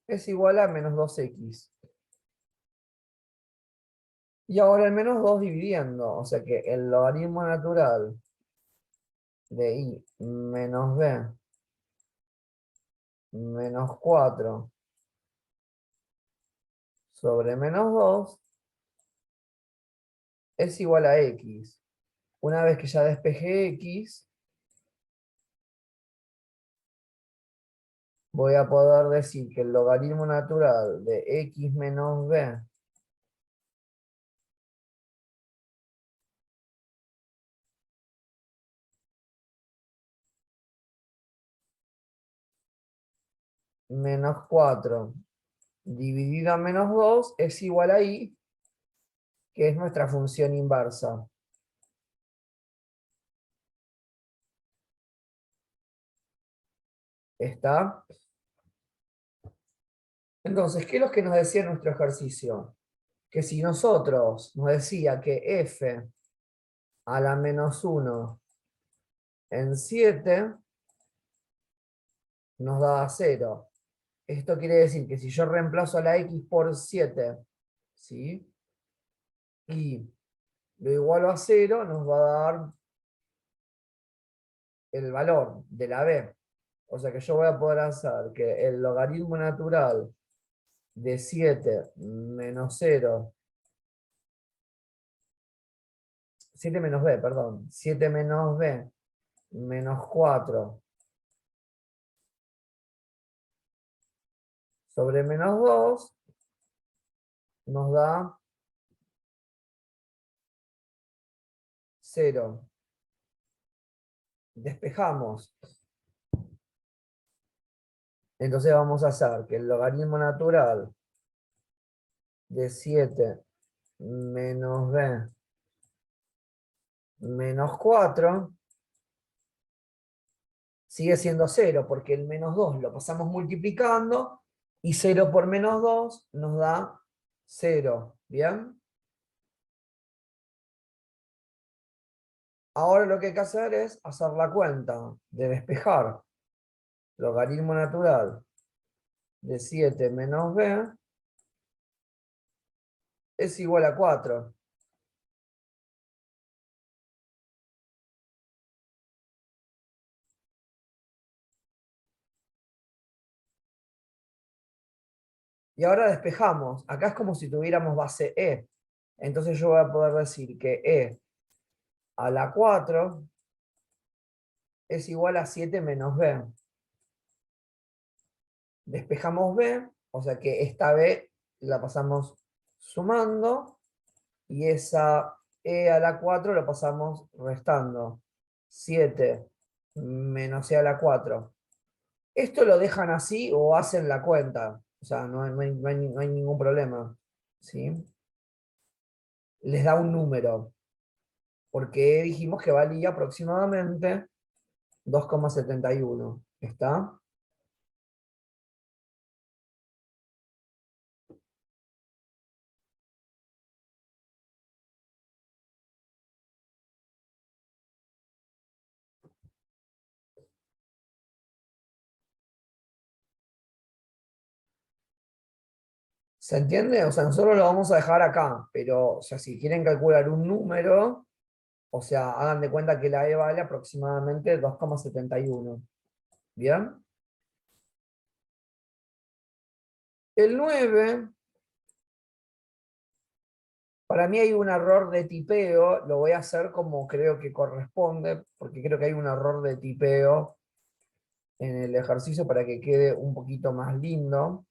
es igual a menos 2x. Y ahora el menos 2 dividiendo. O sea que el logaritmo natural de i menos b menos 4 sobre menos 2 es igual a x. Una vez que ya despejé x, voy a poder decir que el logaritmo natural de x menos b menos 4 dividido a menos 2 es igual a y, que es nuestra función inversa. ¿Está? Entonces, ¿qué es lo que nos decía nuestro ejercicio? Que si nosotros nos decía que f a la menos 1 en 7 nos da 0. Esto quiere decir que si yo reemplazo a la x por 7, ¿sí? Y lo igualo a 0, nos va a dar el valor de la b. O sea que yo voy a poder hacer que el logaritmo natural de 7 menos 0, 7 menos b, perdón, 7 menos b menos 4 sobre menos 2 nos da 0. Despejamos. Entonces vamos a hacer que el logaritmo natural de 7 menos b menos 4 sigue siendo 0, porque el menos 2 lo pasamos multiplicando, y 0 por menos 2 nos da 0. ¿Bien? Ahora lo que hay que hacer es hacer la cuenta de despejar. Logaritmo natural de 7 menos b es igual a 4. Y ahora despejamos. Acá es como si tuviéramos base e. Entonces yo voy a poder decir que e a la 4 es igual a 7 menos b. Despejamos b, o sea que esta b la pasamos sumando, y esa e a la 4 la pasamos restando. 7 menos e a la 4. Esto lo dejan así o hacen la cuenta. O sea, no hay ningún problema. ¿Sí? Les da un número. Porque dijimos que valía aproximadamente 2,71. ¿Está? ¿Se entiende? O sea, nosotros lo vamos a dejar acá, pero o sea, si quieren calcular un número, o sea, hagan de cuenta que la E vale aproximadamente 2,71. ¿Bien? El 9, para mí hay un error de tipeo, lo voy a hacer como creo que corresponde, porque creo que hay un error de tipeo en el ejercicio para que quede un poquito más lindo.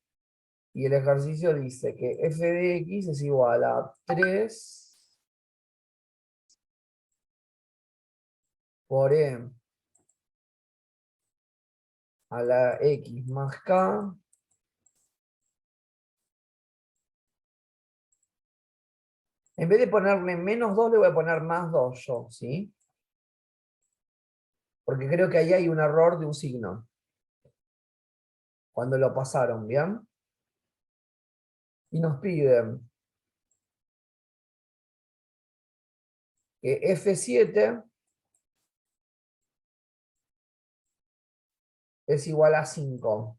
Y el ejercicio dice que f de x es igual a 3 por e a la x más k en vez de ponerle menos 2 le voy a poner más 2 yo, ¿sí? Porque creo que ahí hay un error de un signo. Cuando lo pasaron, ¿bien? Y nos piden que F7 es igual a 5.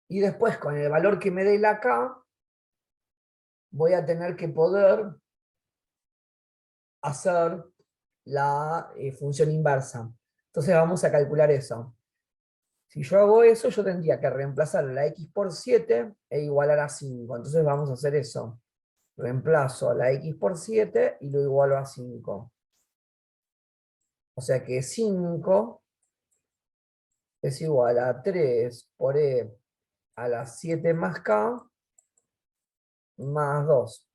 Y después con el valor que me dé la K, voy a tener que poder hacer la función inversa. Entonces vamos a calcular eso. Si yo hago eso, yo tendría que reemplazar la x por 7 e igualar a 5. Entonces vamos a hacer eso. Reemplazo la x por 7 y lo igualo a 5. O sea que 5 es igual a 3 por e a la 7 más k más 2.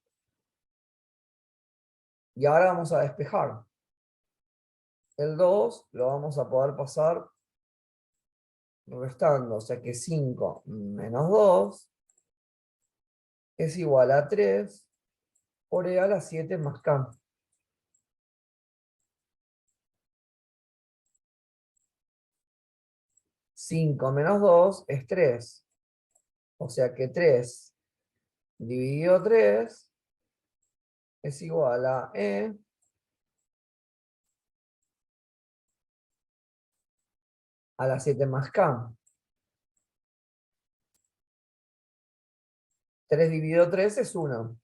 Y ahora vamos a despejar. El 2 lo vamos a poder pasar restando. O sea que 5 menos 2 es igual a 3 por e a la 7 más k. 5 menos 2 es 3. O sea que 3 dividido 3 es igual a e a la 7 más k. 3 dividido 3 es 1.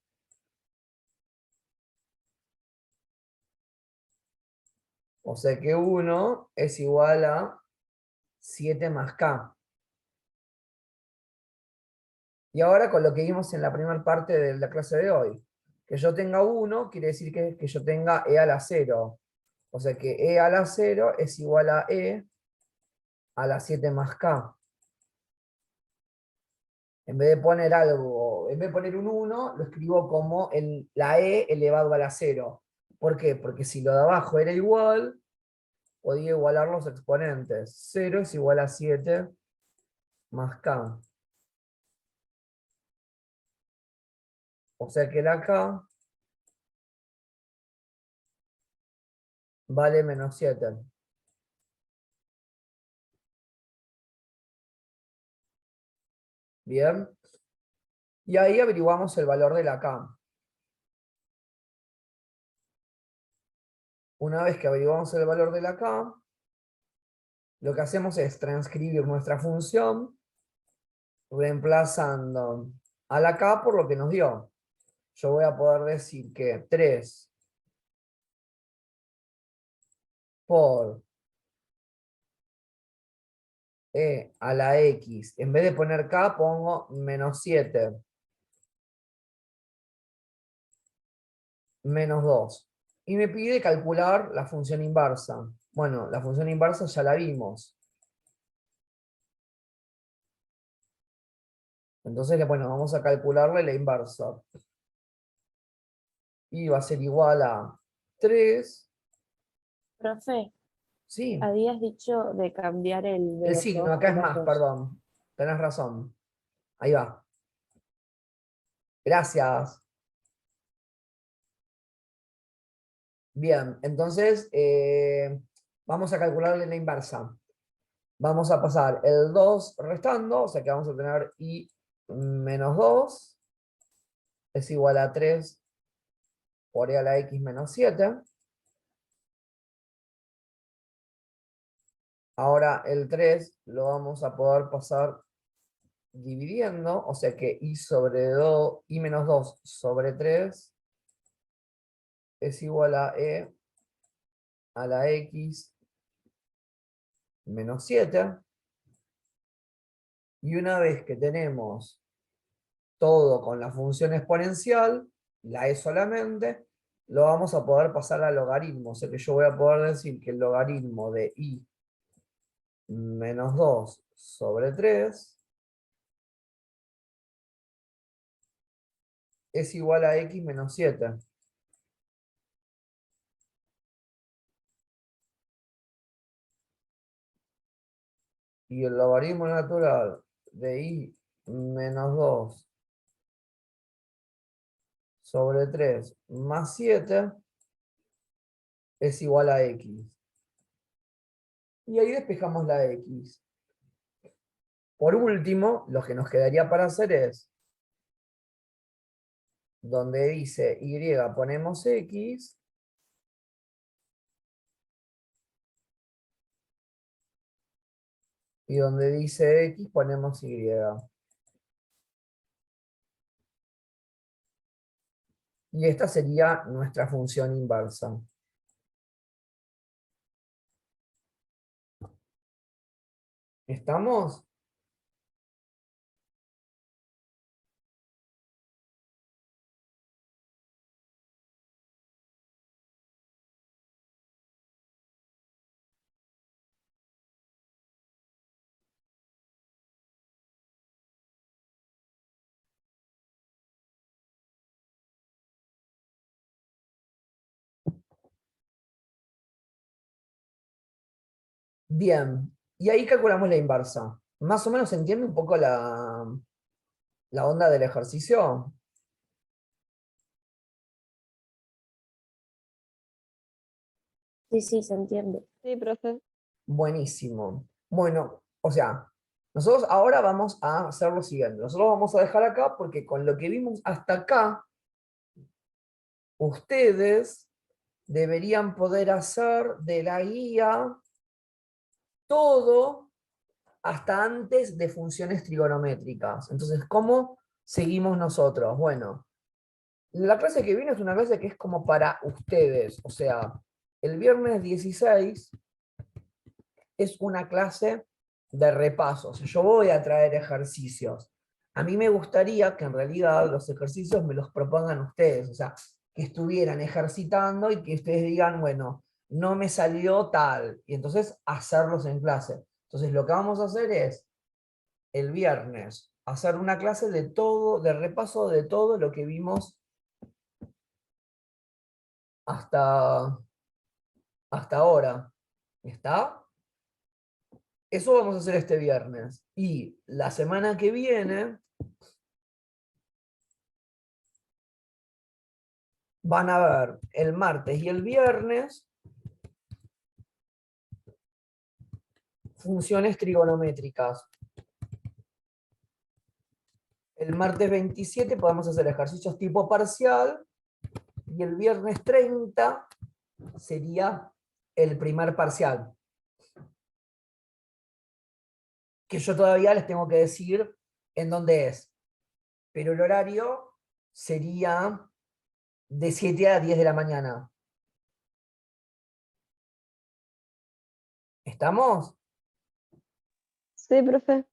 O sea que 1 es igual a 7 más k. Y ahora con lo que vimos en la primera parte de la clase de hoy, que yo tenga 1 quiere decir que yo tenga e a la 0. O sea que e a la 0 es igual a e a la 7 más k. En vez de poner algo, en vez de poner un 1, lo escribo como la e elevado a la 0. ¿Por qué? Porque si lo de abajo era igual, podía igualar los exponentes. 0 es igual a 7 más k. O sea que la k vale menos 7. Bien. Y ahí averiguamos el valor de la k. Una vez que averiguamos el valor de la k, lo que hacemos es transcribir nuestra función reemplazando a la k por lo que nos dio. Yo voy a poder decir que 3 por e a la x, en vez de poner k pongo menos 7 menos 2. Y me pide calcular la función inversa. Bueno, la función inversa ya la vimos. Entonces, bueno, vamos a calcularle la inversa. Y va a ser igual a 3. Profe, Sí, habías dicho de cambiar el el menos signo, 2 acá por es más más, 2. perdón. Tenés razón. Ahí va. Gracias. Bien, entonces vamos a calcularle la inversa. Vamos a pasar el 2 restando, o sea que vamos a tener i menos 2 es igual a 3 por e a la x menos 7. Ahora el 3 lo vamos a poder pasar dividiendo, o sea que i menos 2 sobre 3 es igual a e a la x menos 7. Y una vez que tenemos todo con la función exponencial, la e solamente, lo vamos a poder pasar al logaritmo. O sea que yo voy a poder decir que el logaritmo de i menos 2 sobre 3 es igual a x menos 7. Y el logaritmo natural de i menos 2 sobre 3 más 7 es igual a x. Y ahí despejamos la x. Por último, lo que nos quedaría para hacer es, donde dice y ponemos x, y donde dice x ponemos y. Y esta sería nuestra función inversa. ¿Estamos? Bien. Y ahí calculamos la inversa. Más o menos se entiende un poco la onda del ejercicio. Sí, sí, se entiende. Sí, profe. Buenísimo. Bueno, o sea, nosotros ahora vamos a hacer lo siguiente. Nosotros vamos a dejar acá porque con lo que vimos hasta acá, ustedes deberían poder hacer de la guía todo hasta antes de funciones trigonométricas. Entonces, ¿cómo seguimos nosotros? Bueno, la clase que viene es una clase que es como para ustedes. O sea, el viernes 16 es una clase de repasos. Yo voy a traer ejercicios. A mí me gustaría que en realidad los ejercicios me los propongan ustedes. O sea, que estuvieran ejercitando y que ustedes digan, bueno, no me salió tal. Y entonces hacerlos en clase. Entonces lo que vamos a hacer es el viernes hacer una clase de todo, de repaso de todo lo que vimos hasta ahora. ¿Está? Eso vamos a hacer este viernes. Y la semana que viene van a ver el martes y el viernes funciones trigonométricas. El martes 27 podemos hacer ejercicios tipo parcial y el viernes 30 sería el primer parcial. Que yo todavía les tengo que decir en dónde es. Pero el horario sería de 7 a 10 de la mañana. ¿Estamos? Sí, profe.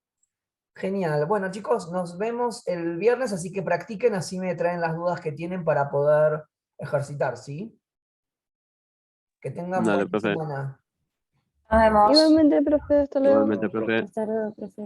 Genial. Bueno, chicos, nos vemos el viernes, así que practiquen, así me traen las dudas que tienen para poder ejercitar, ¿sí? Que tengan Dale, buena profe. semana. Nos vemos. Igualmente, profe, hasta luego. Igualmente, profe. Hasta luego, profe.